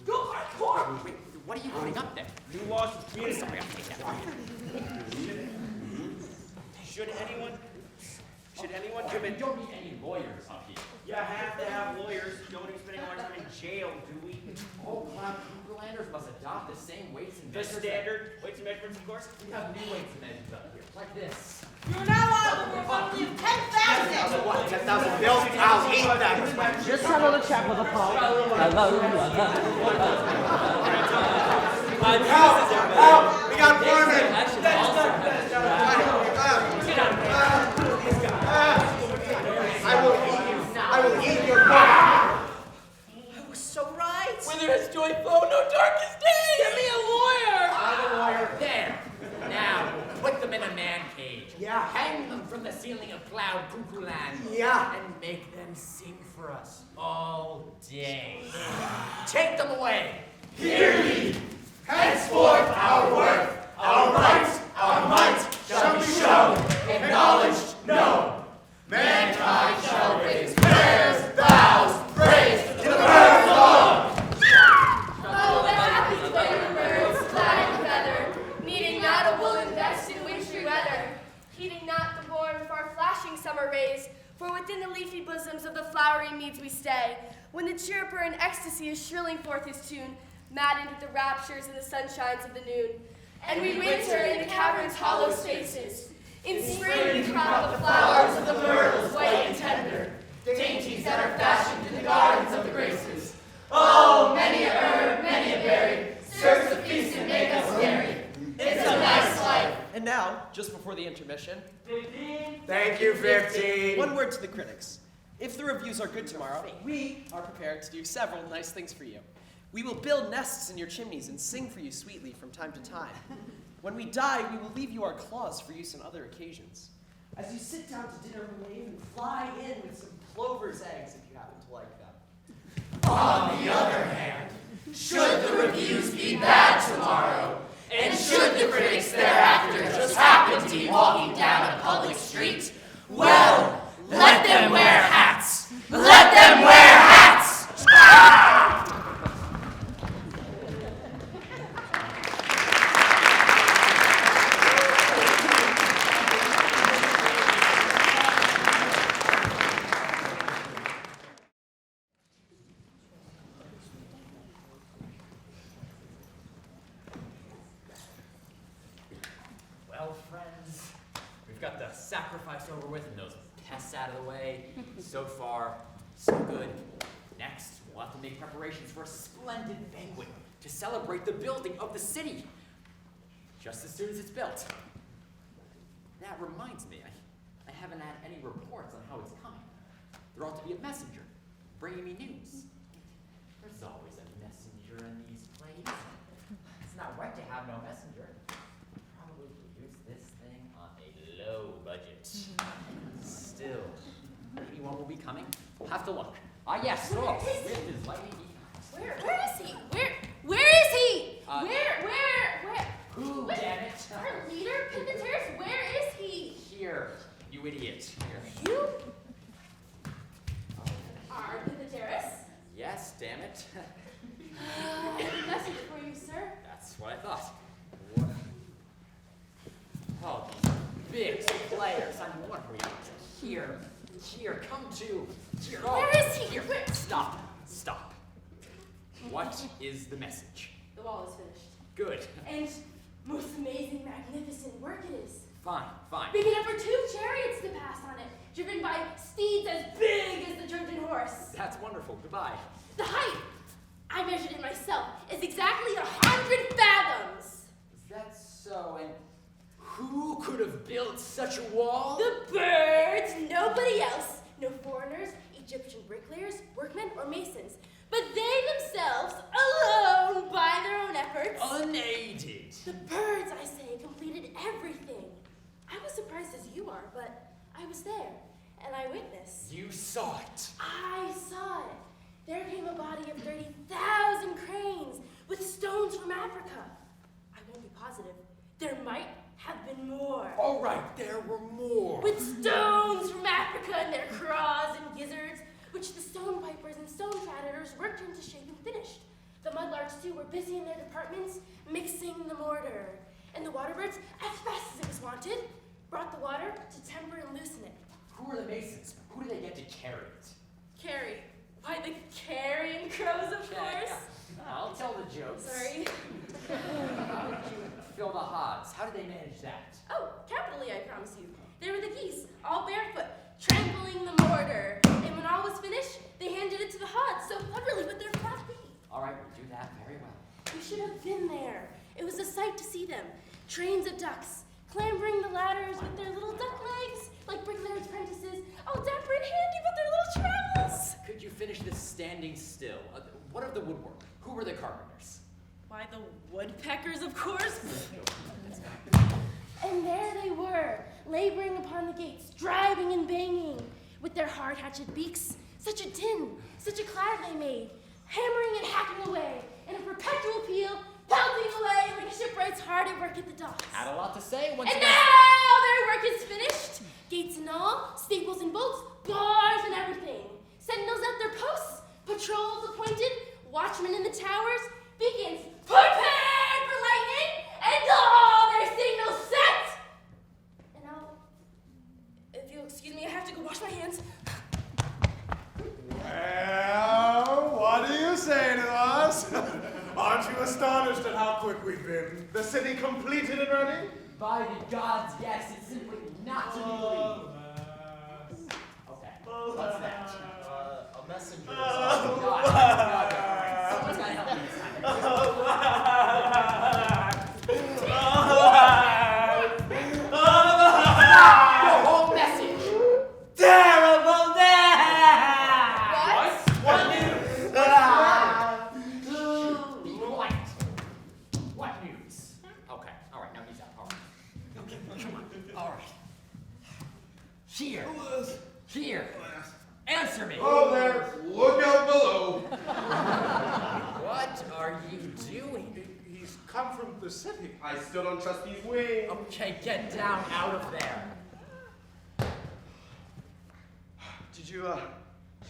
You'll go to court! Wait, what are you putting up there? New laws of community. Sorry, I'll take that. Should anyone give We it? don't need any lawyers up here. You have to have lawyers. Don't be spending a lot of time in jail, do we? All clown cuckoo-landers must adopt the same weights and The measures. standard weights and measurements, of course. We have new weights and measures up here, like this. You're now liable for a penalty of 10,000! What, 10,000 bills? I'll eat that. Just settle the check with Apollo. Help! We got Foreman! I will eat you. life, oh, no darkest day! Give me a lawyer! I'm a lawyer. There. Now, put them in a man cage. Yeah. Hang them from the ceiling of cloud cuckoo-land. Yeah. And make them sing for us all day. Take them away. Hear ye! Henceforth our worth, our right, our might shall be shown, acknowledged, known. Mankind shall raise prayers, vows, praise to the birds alone. Oh, the happy flaming birds, clad in feather, needing not a woolen vest in wintry weather, heeding not the warm, far-flashing summer rays, for within the leafy bosoms of the flowery meads we stay, when the chirper in ecstasy is shrilling forth his tune, maddened with the raptures and the sunshines of the noon. And we winter in the cavern's hollow spaces. In spring we crop the flowers of the myrtles white and tender, dainties that are fashioned in the gardens of the graces. Oh, many a herb, many a berry, serves to feast and make us merry. It's a nice life. And now, just before the intermission, 15. Thank you, 15. one word to the critics. If the reviews are good tomorrow, we are prepared to do several nice things for you. We will build nests in your chimneys and sing for you sweetly from time to time. When we die, we will leave you our claws for use on other occasions. As you sit down to dinner, we may even fly in with some plover's eggs if you happen to like them. On the other hand, should the reviews be bad tomorrow, and should the critics thereafter just happen to be walking down a public street, well, let them wear hats! Let them wear hats! Well, friends, we've got the sacrifice over with and those pests out of the way. So far, so good. Next, we'll have to make preparations for a splendid banquet to celebrate the building of the city. Just as soon as it's built. That reminds me, I haven't had any reports on how it's coming. There ought to be a messenger bringing me news. There's always a messenger in these plays. It's not right to have no messenger. Probably produce this thing on a low budget. Still, maybe one will be coming. We'll have to look. Ah, yes, look. With his lighting Where is he? Where is he? Where? Who, Wait, damn it? Our leader, Pippin Terrace, where is he? Here, you idiot. Here. You? Are Pippin Terrace? Yes, damn it. I have a message for you, sir. That's what I thought. What? Oh, these big players. I'm wondering. Here, come to. Here. Oh, Where is he? Here. Where? Stop. What is the message? The wall is finished. Good. And most amazing, magnificent work it is. Fine. Big enough for 2 chariots to pass on it, driven by steeds as big as the Trojan horse. That's wonderful. Goodbye. The height, I measured it myself, is exactly 100 fathoms. Is that so? And who could have built such a wall? The birds, nobody else. No foreigners, Egyptian bricklayers, workmen, or masons. But they themselves, alone, by their own efforts. Unaided. The birds, I say, completed everything. I was surprised as you are, but I was there, and I witnessed. You saw it. I saw it. There came a body of 30,000 cranes with stones from Africa. I won't be positive. There might have been more. All right, there were more. With stones from Africa and their craws and gizzards, which the stone pipers and stone fatters worked into shape and finished. The mudlarks, too, were busy in their departments, mixing the mortar. And the waterbirds, as fast as it was wanted, brought the water to temper and loosen it. Who are the masons? Who do they get to carry it? Carry. Why, the carrion crows, of course. Yeah. I'll tell the jokes. Sorry. How did you fill the hods? How did they manage that? Oh, capitally, I promise you. There were the geese, all barefoot, trampling the mortar. And when all was finished, they handed it to the hods so cleverly with their flat feet. All right, we do that very well. You should have been there. It was a sight to see them. Trains of ducks, clambering the ladders with their little duck legs, like bricklayers' apprentices, all dapper and handy with their little travels. Could you finish this standing still? What of the woodwork? Who were the carpenters? Why, the woodpeckers, of course. And there they were, laboring upon the gates, driving and banging, with their hard-hatchet beaks. Such a din, such a clatter they made, hammering and hacking away, in a perpetual peal, pelting away like a shipwright's hard at work at the docks. Had a lot to say once And again. now their work is finished. Gates and all, staples and bolts, bars and everything. Sentinels at their posts, patrols appointed, watchmen in the towers, beacons prepared for lightning, and all their signals set. And now, if you'll excuse me, I have to go wash my hands. Well, what do you say to us? Aren't you astonished at how quick we've been? The city completed and ready? By the gods, yes, it's simply not to be believed. Okay, what's that? A messenger. Oh, God. Someone's gotta help me this time. The whole message. Terrible news! What news? What news? Okay, all right, now he's out. All right. Okay, come on. All right. Here. Answer me. Oh, there. Look out below. What are you doing? He's come from the city. I still don't trust these wings. Okay, get down out of there. Did you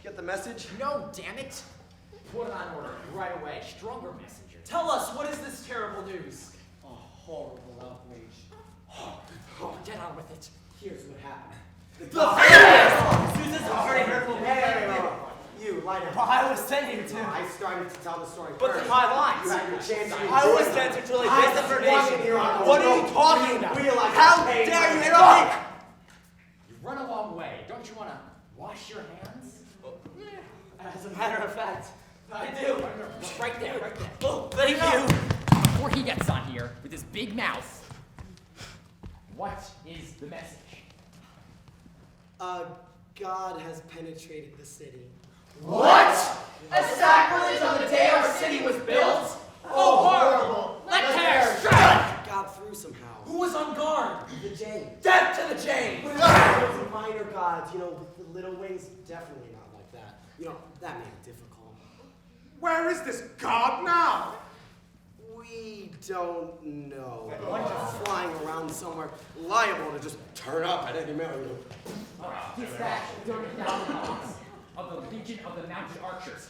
get the message? No, damn it. Put it on order right away. Stronger messenger. Tell us, what is this terrible news? A horrible outrage. Oh, get on with it. Here's what happened. Susan's already hurtful. Hey, you, lie down. Well, I was sending to. I started to tell the story But first. they're my lines. You had your chance. I was sent to relay disinformation. What are you talking about? How dare you interrupt me? You run a long way. Don't you want to wash your hands? As a matter of fact, I do. Right there, right there. Oh, thank you. Before he gets on here with his big mouth, what is the message? God has penetrated the city. What? A sacrilege on the day our city was built? Oh, horrible! Let tear strike! Got through somehow. Who was on guard? The Jane. Death to the Jane! Those minor gods, the little wings, definitely not like that. That made it difficult. Where is this god now? We don't know. A bunch of flying around somewhere, liable to just turn up at any minute. Dispatch 30,000 of the Legion of the Mounted Archers.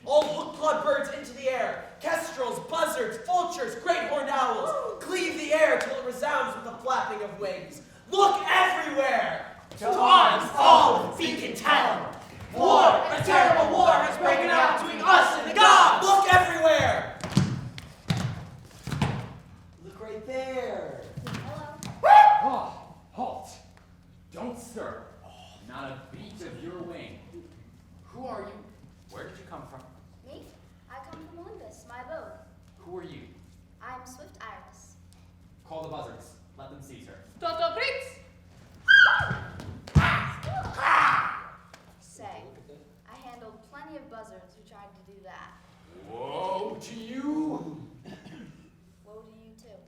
All hook-clawed birds into the air. Kestrels, buzzards, vultures, great horned owls. Cleave the air till it resounds with the flapping of wings. Look everywhere! To arms, all beacon town! War! A terrible war has broken out between us and the gods! Look everywhere! Look right there. Oh, halt. Don't stir. Not a beat of your wing. Who are you? Where did you come from? Me? I come from Olympus, my abode. Who are you? I am Swift Iris. Call the buzzards. Let them seize her. Toto Brits! Say, I handled plenty of buzzards who tried to do that. Woe to you! Woe to you too.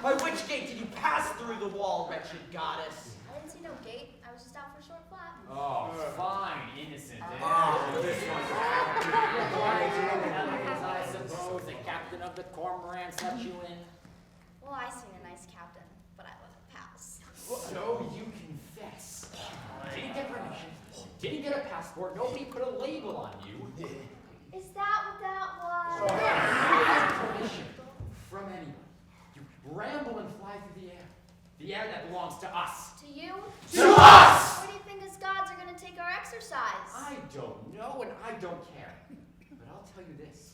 By which gate did you pass through the wall, wretched goddess? I didn't see no gate. I was just out for a short flap. Oh, fine, innocent. This I suppose the captain of the cormorants let you in. Well, I seen a nice captain, but I let it pass. So you confess. Didn't get permission. Didn't get a passport. Nobody put a label on you. Is that what that was? Without permission from anyone. You ramble and fly through the air. The air that belongs to us. To you? To us! Where do you think us gods are going to take our exercise? I don't know and I don't care. But I'll tell you this.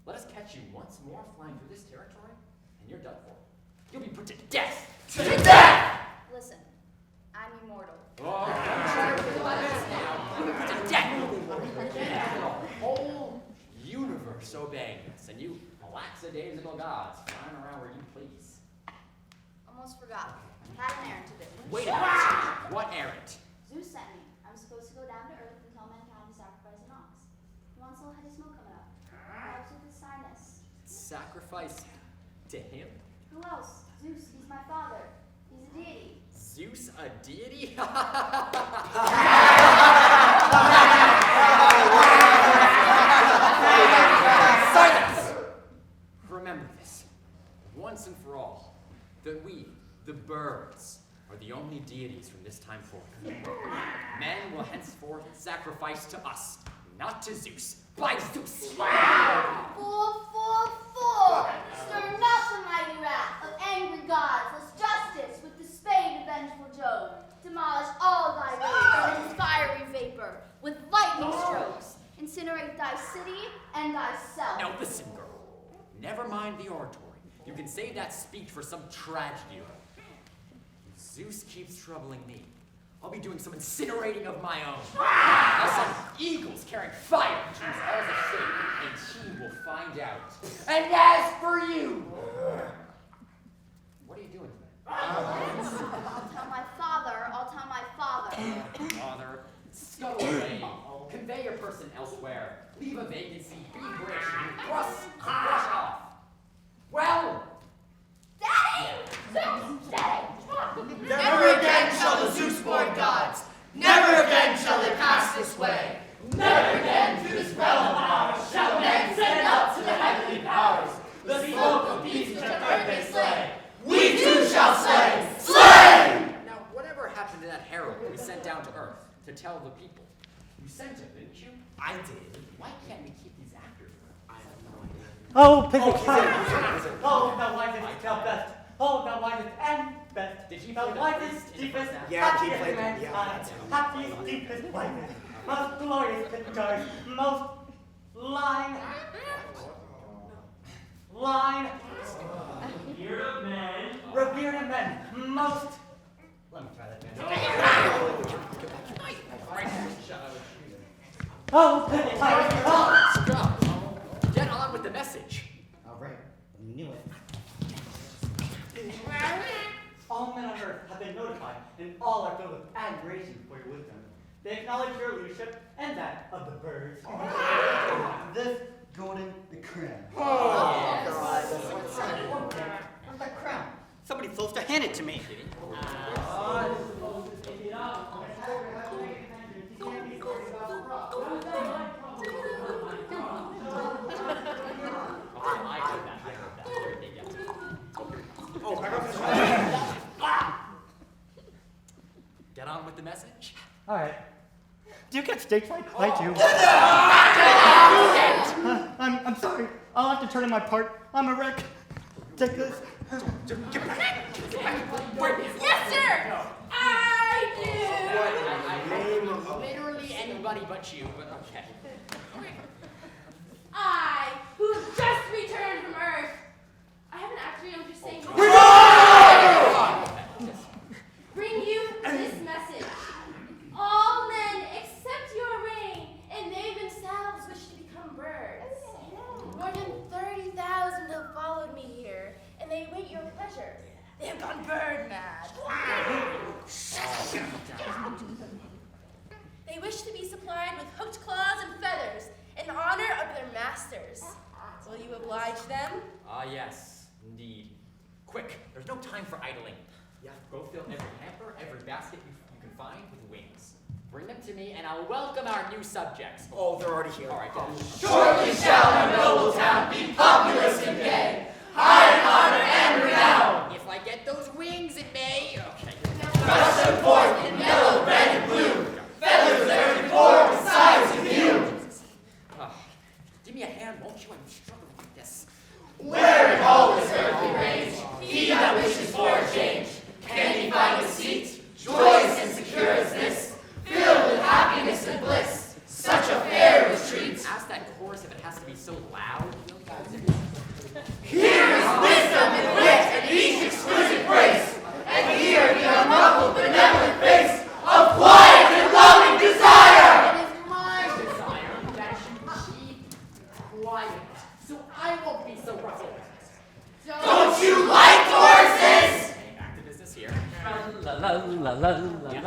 Let us catch you once more flying through this territory, and you're done for. You'll be put to death. To death! Listen, I'm immortal. Oh, now. You'll be put to death. The whole universe obeying us, and you lackadaisical gods flying around where you please. Almost forgot. Had an errand to do. Wait a minute. What errand? Zeus sent me. I'm supposed to go down to Earth and tell sacrifice to him? Who else? Zeus, he's my father. He's a deity. Zeus, a deity? Silence! Remember this, once and for all, that we, the birds, are the only deities from this time forth. Men will henceforth sacrifice to us, not to Zeus. By Zeus! Fool, fool, fool! Stir not the mighty wrath of angry gods, lest justice with the spade of vengeful Jove demolish all thy race in his fiery vapor, with lightning strokes, incinerate thy city and thyself. Now listen, girl. Never mind the oratory. You can save that speech for some tragedy. If Zeus keeps troubling me, I'll be doing some incinerating of my own. I'll send eagles carrying fire to his halls of fate, and he will find out. And as for you, what are you doing today? I'll tell my father, I'll tell my father. Father, scuttle away. Convey your person elsewhere. Leave a vacancy. Be rich. Brush off. Well, Daddy! Zeus! Daddy! Never again shall the Zeus-born gods, never again shall they pass this way. Never again through this realm of ours shall men send up to the heavenly powers the smoke of beasts which on earth they slay. We too shall slay! Slay! now, whatever happened to that herald we sent down to Earth to tell the people? You sent him, didn't you? I did. Why can't we keep these actors? I have no idea. Oh, physics. Oh, the wisest shall best. Oh, the wisest and best. Did he The play the wisest, first in the deepest, first act? Yeah, he happiest played it. man's Yeah, eye. that's him. Happiest, deepest, wisest. Most glorious pictures. Most line. Revered of men. Revered of men. Most. Let me try that again. Oh, pivot. Let's go. Get on with the message. All right, we knew it. All men on earth have been notified, and all are filled with admiration for your wisdom. They acknowledge your leadership and that of the birds. This golden the crown. Where's that crown? Somebody's supposed to hand it to me. Get on with the message. All right. Do you get stage fright? I do. I'm sorry. I'll have to turn in my part. I'm a wreck. Take this. Yes, sir! I do! Literally anybody but you, but okay. I, who have just returned from Earth. I haven't actually, I'm just saying. Bring you this message. All men accept your reign, and they themselves wish to become birds. More than 30,000 have followed me here, and they await your pleasure. They have gone bird mad. They wish to be supplied with hooked claws and feathers in honor of their masters. Will you oblige them? Ah, yes, indeed. Quick, there's no time for idling. Yeah, go fill every hamper, every basket you can find with wings. Bring them to me, and I'll welcome our new subjects. Oh, they're already here. All right, go. Shortly shall our noble town be populous and gay, high in honor and renown. If I get those wings, it may. Okay. Brush them forth in yellow, red, and blue, feathers every form and size of you. Give me a hand, won't you? I'm struggling with this. Where in all this earthly range, he that wishes for a change, can he find a seat, joyous and secure as this, filled with happiness and bliss, such a fair retreat. Ask that chorus if it has to be so loud. Here is wisdom and wit and each exquisite grace, and here the unruffled benevolent face of quiet and loving desire. It is my desire that you keep quiet, so I won't be so ruffled. Don't you like horses? Okay, back to business here. La la la la la la. Get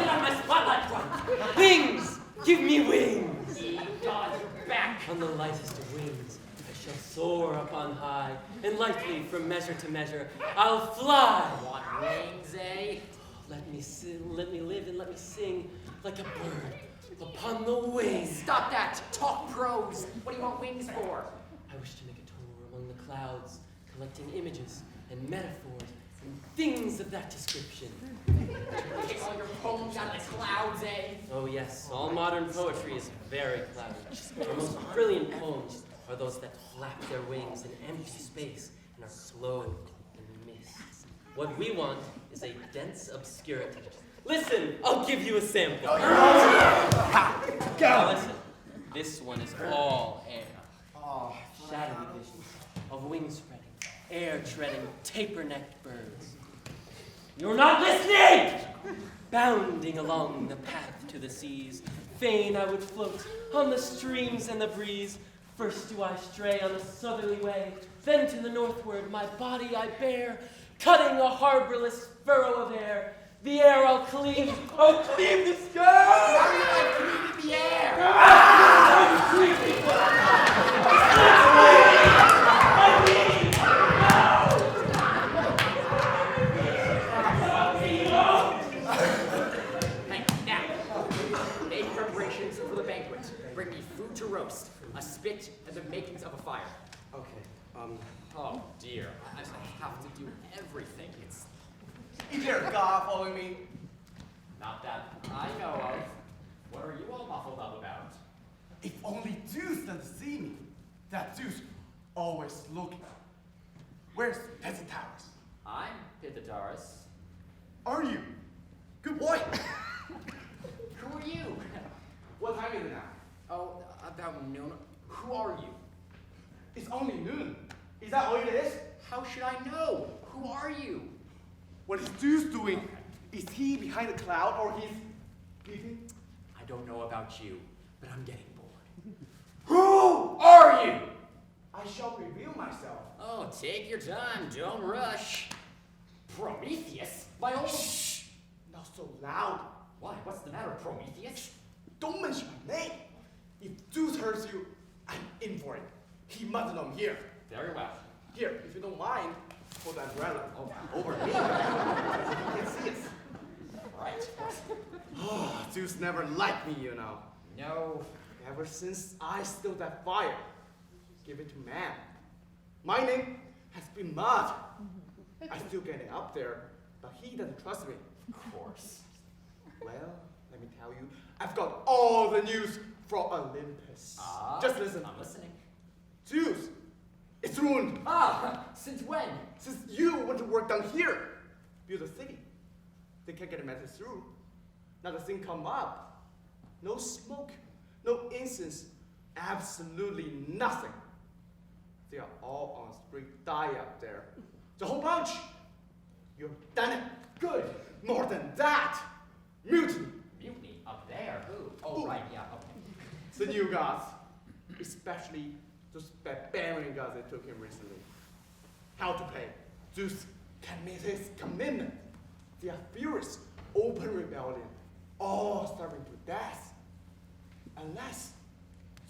on my spotlight front. Wings! Give me wings! God, you're back. On the lightest of wings, I shall soar up on high, and lightly from measure to measure I'll fly. Want wings, eh? Let me live and let me sing like a bird upon the wing. Stop that! Talk prose! What do you want wings for? I wish to make a tour among the clouds, collecting images and metaphors and things of that description. Take all your poems out of the clouds, eh? Oh yes, all modern poetry is very cloudy. The most brilliant poems are those that flap their wings in empty space and are clothed in mist. What we want is a dense obscurity. Listen, I'll give you a sample. Now listen, this one is all air. Shadowy visions of wing spreading, air treading, taper-necked birds. You're not listening! Bounding along the path to the seas, fain I would float on the streams and the breeze. First do I stray on the southerly way, then to the northward my body I bear, cutting a harborless furrow of air. The air I'll cleave the sky! How do you like cleaving the air? Now, make preparations for the banquet. Bring me food to roast, a spit, and the makings of a fire. Okay, Oh dear, I have to do everything. It's Is there a god following me? not that I know of. What are you all muffled up about? If only Zeus doesn't see me. That Zeus always looking. Where's Pesitaris? I'm Pythagoras. Are you? Good boy. Who are you? What time is it now? Oh, about noon. Who are you? It's only noon. Is that all it is? How should I know? Who are you? What is Zeus doing? Is he behind the cloud or he's sleeping? I don't know about you, but I'm getting bored. Who are you? I shall reveal myself. Oh, take your time. Don't rush. Prometheus? My old... Shh! Not so loud. Why? What's the matter, Prometheus? Don't mention my name. If Zeus hurts you, I'm in for it. He mustn't know I'm here. Very well. Here, if you don't mind, hold the umbrella. Oh, Over me. You can see it. right. Oh, Zeus never liked me, you know. No. Ever since I stole that fire, give it to man. My name has been mud. I still get it up there, but he doesn't trust me. Of course. Well, let me tell you, I've got all the news from Olympus. Just listen. I'm listening. Zeus, it's ruined. Since when? Since you went to work down here, build a city. They can't get a message through. Not a thing come up. No smoke, no incense, absolutely nothing. They are all on street die up there. The whole bunch. You've done it. Good. More than that. Mutiny. Mutiny? Up there? Who? Oh, right, yeah, okay. The new gods, especially those barbarian gods that took him recently. How to pay? Zeus can meet his commitment. They are furious, open rebellion, all starving to death. Unless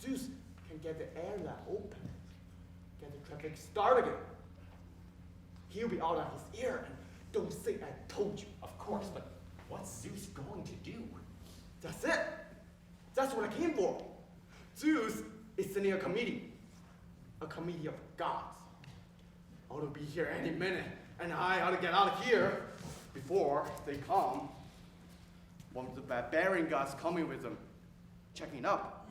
Zeus can get the airline open, get the traffic started again. He'll be out of his ear and don't say I told you. Of course, but what's Zeus going to do? That's it. That's what I came for. Zeus is sending a committee of gods. I ought to be here any minute, and I ought to get out of here before they come. One of the barbarian gods coming with them, checking up.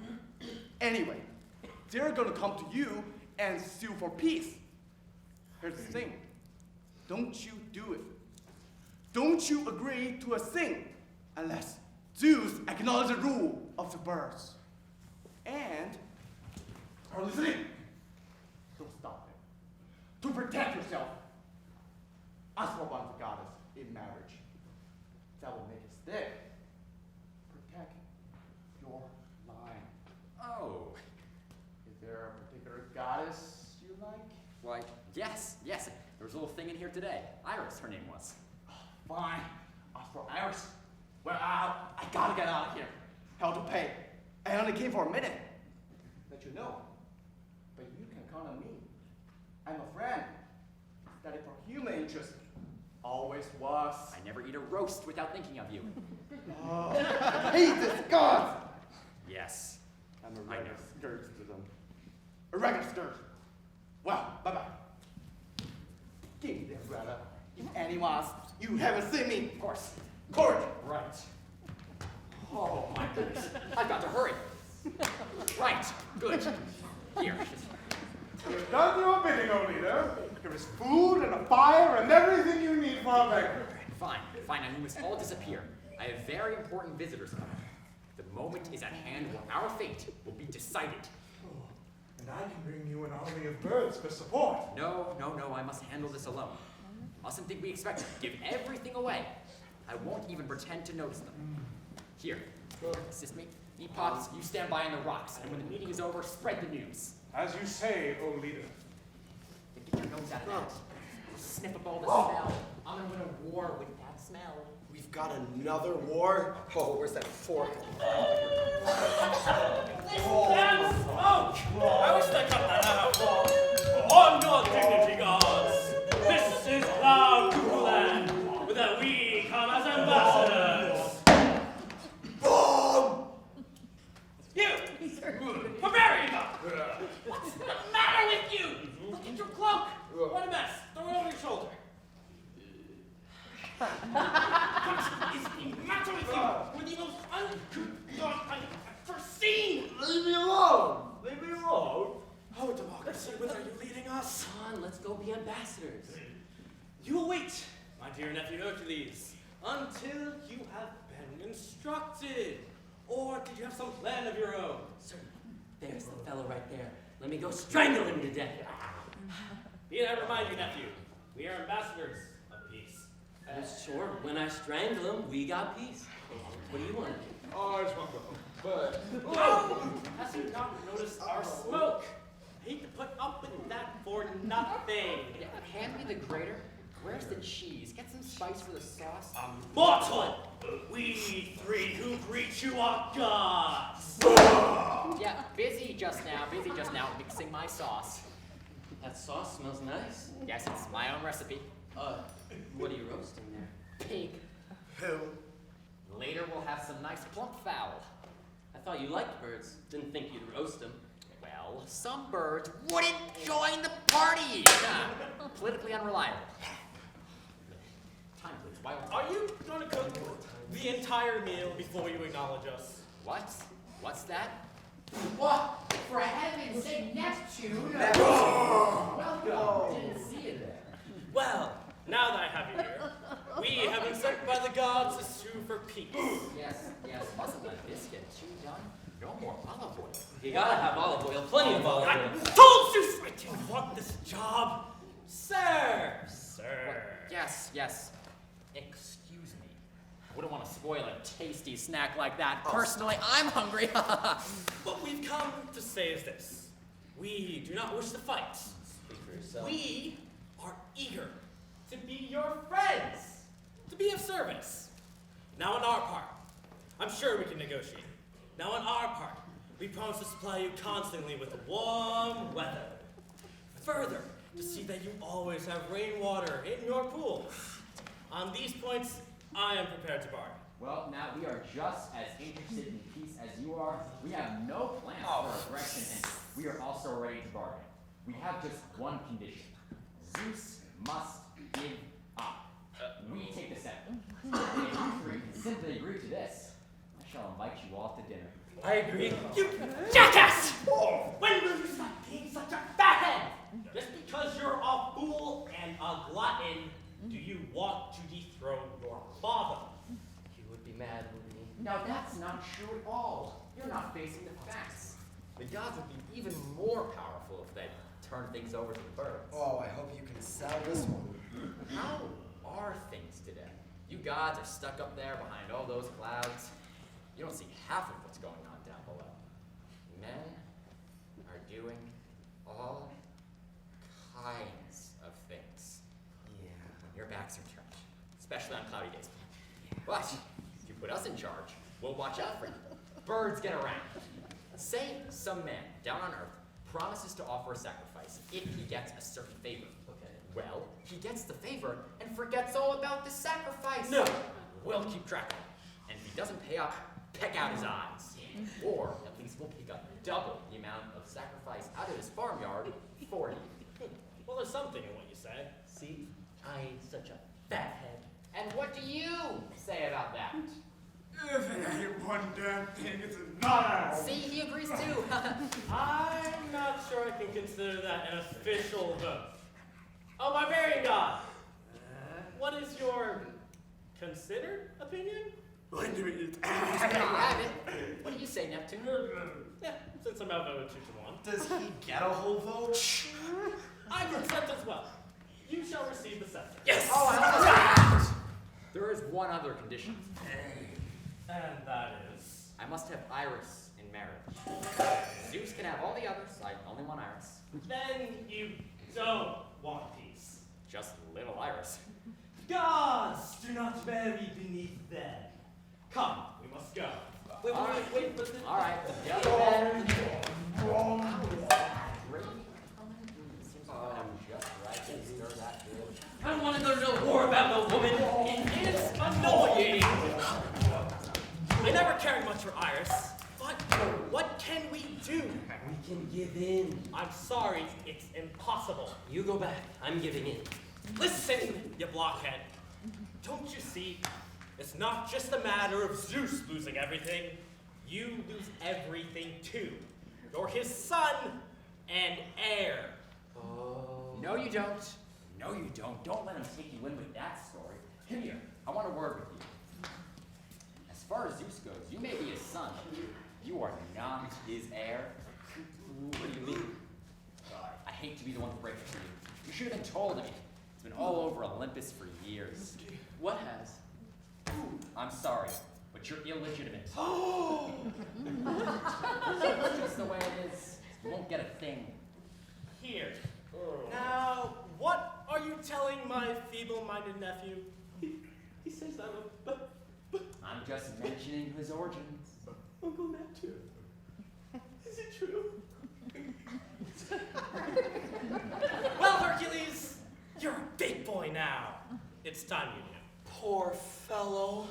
Anyway, they're gonna come to you and sue for peace. Here's the thing. Don't you do it. Don't you agree to a thing unless Zeus acknowledges the rule of the birds. And, are you listening? Don't stop it. To protect yourself, ask for one of the goddess in marriage. That will make it stick. Protect your line. Oh. Is there a particular goddess you like? Why, yes. There was a little thing in here today. Iris, her name was. Fine. Ask for Iris. Well, I gotta get out of here. How to pay? I only came for a minute. Let you know. But you can come count on me. I'm a friend. That is for human interest. Always was. I never eat a roast without thinking of you. Oh, I hate this God! Yes. I'm a I regular know. scourge to them. A regular scourge. Well, bye-bye. Give me that, brother. If anyone asks, you haven't seen me. Of course. Court. Right. Oh my goodness. I've got to hurry. Right. Good. Here. You've done your bidding, O leader. There is food and a fire and everything you need for a banquet. Fine. Fine. Now you must all disappear. I have very important visitors coming. The moment is at hand where our fate will be decided. And I can bring you an army of birds for support. No, no, no. I must handle this alone. Mustn't think we expect to give everything away. I won't even pretend to notice them. Here. Assist me. Eat pots. You stand by on the rocks. And when the meeting is over, spread the news. As you say, O leader. Get your nose out of that. Sniff up all the smell. I'm gonna win a war with that smell. We've got another war? Oh, where's that fork? Stand smoke! I wish they cut that out. On your dignity, gods! This is our cuckoo-land, whither we come as ambassadors. Boom! You! Barbarian! What's the matter with you? Look at your cloak! What a mess! Throw it over your shoulder. What is the matter with you? We're the most uncouth god I've ever seen! Leave me alone! Leave me alone! Oh, democracy, whither are you leading us? Come on, let's go be ambassadors. You will wait, my dear nephew Hercules, until you have been instructed. Or did you have some plan of your own? Sir, there's the fellow right there. Let me go strangle him to death. Be never mind you, nephew. We are ambassadors of peace. Sure, when I strangle him, we got peace. What do you want? Oh, I just want to go. But Oh! Has he not noticed our smoke? I hate to put up with that for nothing. Yeah, hand me the grater. Where's the cheese? Get some spice for the sauce. Mortal! We three who greet you are gods! Yeah, busy just now mixing my sauce. That sauce smells nice. Yes, it's my own recipe. What are you roasting there? Pig. Who? Later we'll have some nice plump fowl. I thought you liked birds. Didn't think you'd roast them. Well, some birds wouldn't join the party. Politically unreliable. Time, please. Wild time. Are you going to cook the entire meal before you acknowledge us? What? What's that? What? For heaven's sake, Neptune! Welcome. Didn't see you there. Well, now that I have you here, we have been sent by the gods to sue for peace. Yes, wasn't let this get chewed on. No more olive oil. You gotta have olive oil, plenty of olive I oil. told you I didn't want this job. Sir. Yes. Excuse me. I wouldn't want to spoil a tasty snack like that. Personally, I'm hungry. What we've come to say is this. We do not wish to fight. Speak for yourself. We are eager to be your friends, to be of service. Now on our part, I'm sure we can negotiate. Now on our part, we promise to supply you constantly with warm weather. Further, to see that you always have rainwater in your pool. On these points, I am prepared to bargain. Well, now we are just as interested in peace as you are. We have no plans for aggression, and we are also ready to bargain. We have just one condition. Zeus must give up. We take the scepter. If you three simply agree to this, I shall invite you all to dinner. I agree. You jackass! When will you stop being such a fathead? Just because you're a fool and a glutton, do you want to dethrone your father? He would be mad, wouldn't he? Now that's not true at all. You're not facing the facts. The gods would be even more powerful if they turned things over to the birds. Oh, I hope you can sell this one. How are things today? You gods are stuck up there behind all those clouds. You don't see half of what's going on down below. Men are doing all kinds of things. Yeah. When your backs are turned, especially on cloudy days. But if you put us in charge, we'll watch out for you. Birds get around. Say some man down on Earth promises to offer a sacrifice. does if he gets a certain favor. Okay. Well, he gets the favor and forgets all about the sacrifice. No, we'll keep track of it. And if he doesn't pay up, peck out his eyes. Or at least we'll pick up double the amount of sacrifice out of his farmyard for him. Well, there's something in what you say. See, I ain't such a fat head. And what do you say about that? If it ain't one damn thing, it's another. See, he agrees too. I'm not sure I can consider that an official vote. Oh, barbarian god! What is your considered opinion? Wait a minute. There you have it. What do you say, Neptune? Yeah, since I'm outvoted 2-1. Does he get a whole vote? I consent as well. You shall receive the scepter. Yes! Oh, I love There is one other condition. And that is? I must have Iris in marriage. Zeus can have all the others. I only want Iris. Then you don't want peace. Just little Iris. Gods do not bury beneath them. Come, we must go. Wait, but All right. I want to go to war about no woman. It's annoying. I never cared much for Iris, but what can we do? We can give in. I'm sorry, it's impossible. You go back. I'm giving in. Listen, you blockhead. Don't you see? It's not just a matter of Zeus losing everything. You lose everything too. You're his son and heir. Oh. No, you don't. No, you don't. Don't let him take you in with that story. Come here. I want to word with you. As far as Zeus goes, you may be his son. You are not his heir. What do you mean? I hate to be the one to break it to you. You should have been told me. It's been all over Olympus for years. What has? I'm sorry, but you're illegitimate. It's just the way it is. You won't get a thing. Here. Now, what are you telling my feeble-minded nephew? He says I'm a... I'm just mentioning his origins. Uncle Neptune. Is it true? Well, Hercules, you're a big boy now. It's time you knew. Poor fellow.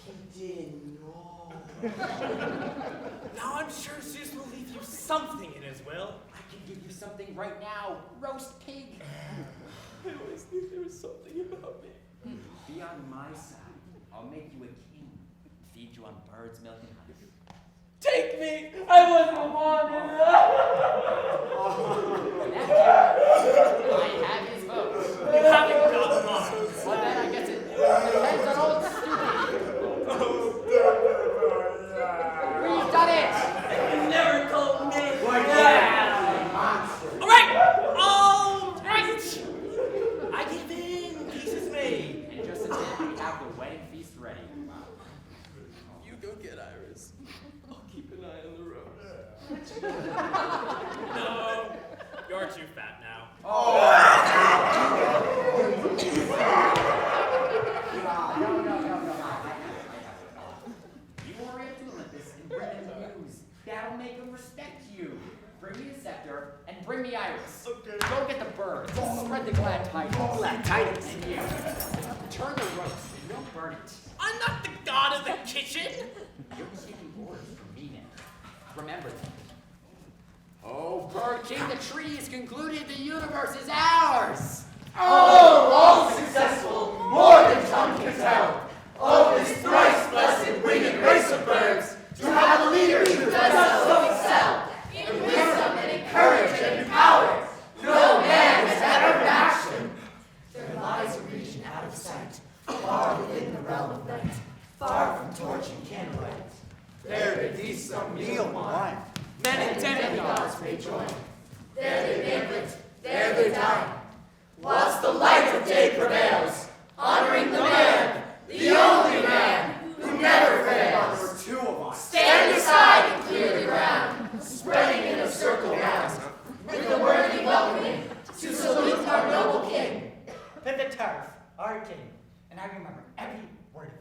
He didn't know. Now I'm sure Zeus will leave you something in his will. I can give you something right now. Roast pig. I always knew there was something about me. Be on my side. I'll make you a king. Feed you on bird's milk and honey. Take me! I wasn't wanted! I have his vote. You haven't got mine. Well, then I guess it depends on old Stupid. We've done it! You never told me! All right! I give in. Peace is made. In just a minute, we have the wedding feast ready. You go get Iris. I'll keep an eye on the road. No, you're too fat now. You hurry up to Olympus and bring him news. That'll make him respect you. Bring me the scepter and bring me Iris. Okay. Go get the birds. Spread the glad tidings. Glad tidings. And you. Turn the roast and don't burn it. I'm not the god of the kitchen. You're taking orders from me now. Remember that. Oh, Bird King, the treaty is concluded. The universe is ours. Oh, all successful, more than tongue can tell. Oh, this thrice blessed winged race of birds, to have a leader who does so excel. In wisdom and in courage and in power, no man has ever matched him. There lies a region out of sight, far within the realm of night, far from torch and candlelight. There beneath some meal wine, men and demigods may join. There they banquet, there they dine, whilst the light of day prevails, honoring the man, the only man, who never fails. There are two of us. Stand aside and clear the ground, spreading in a circle round, with a worthy welcoming, to salute our noble king. The turf, our king, and I remember every word of it.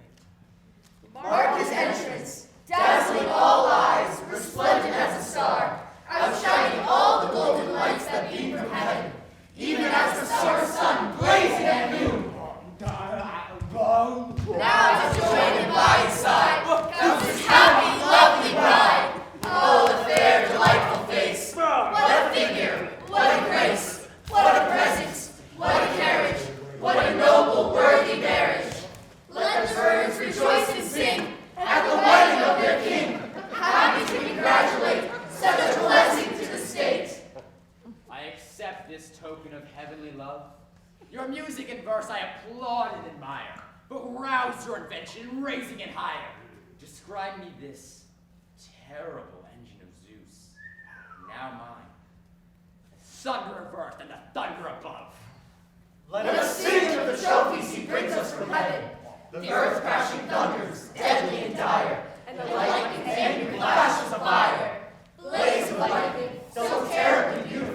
Mark his entrance, dazzling all eyes, resplendent as a star, outshining all the golden lights that beam from even as the summer sun blazing at noon. Now to join him by his side comes his happy, lovely bride. Oh, the fair, delightful face. What a figure, what a grace, what a presence, what a carriage, what a noble, worthy marriage. Let the birds rejoice and sing at the wedding of their king, happy to congratulate such a blessing to the state. I accept this token of heavenly love. Your music and verse I applaud and admire, but rouse your invention, raising it higher. Describe me this terrible engine of Zeus, now mine, the thunder of earth and the thunder above. Let us sing of the trophies he brings us from heaven, the earth-crashing thunders, deadly and dire, and the lightning's angry flashes of fire. Blaze of lightning, so terribly beautiful.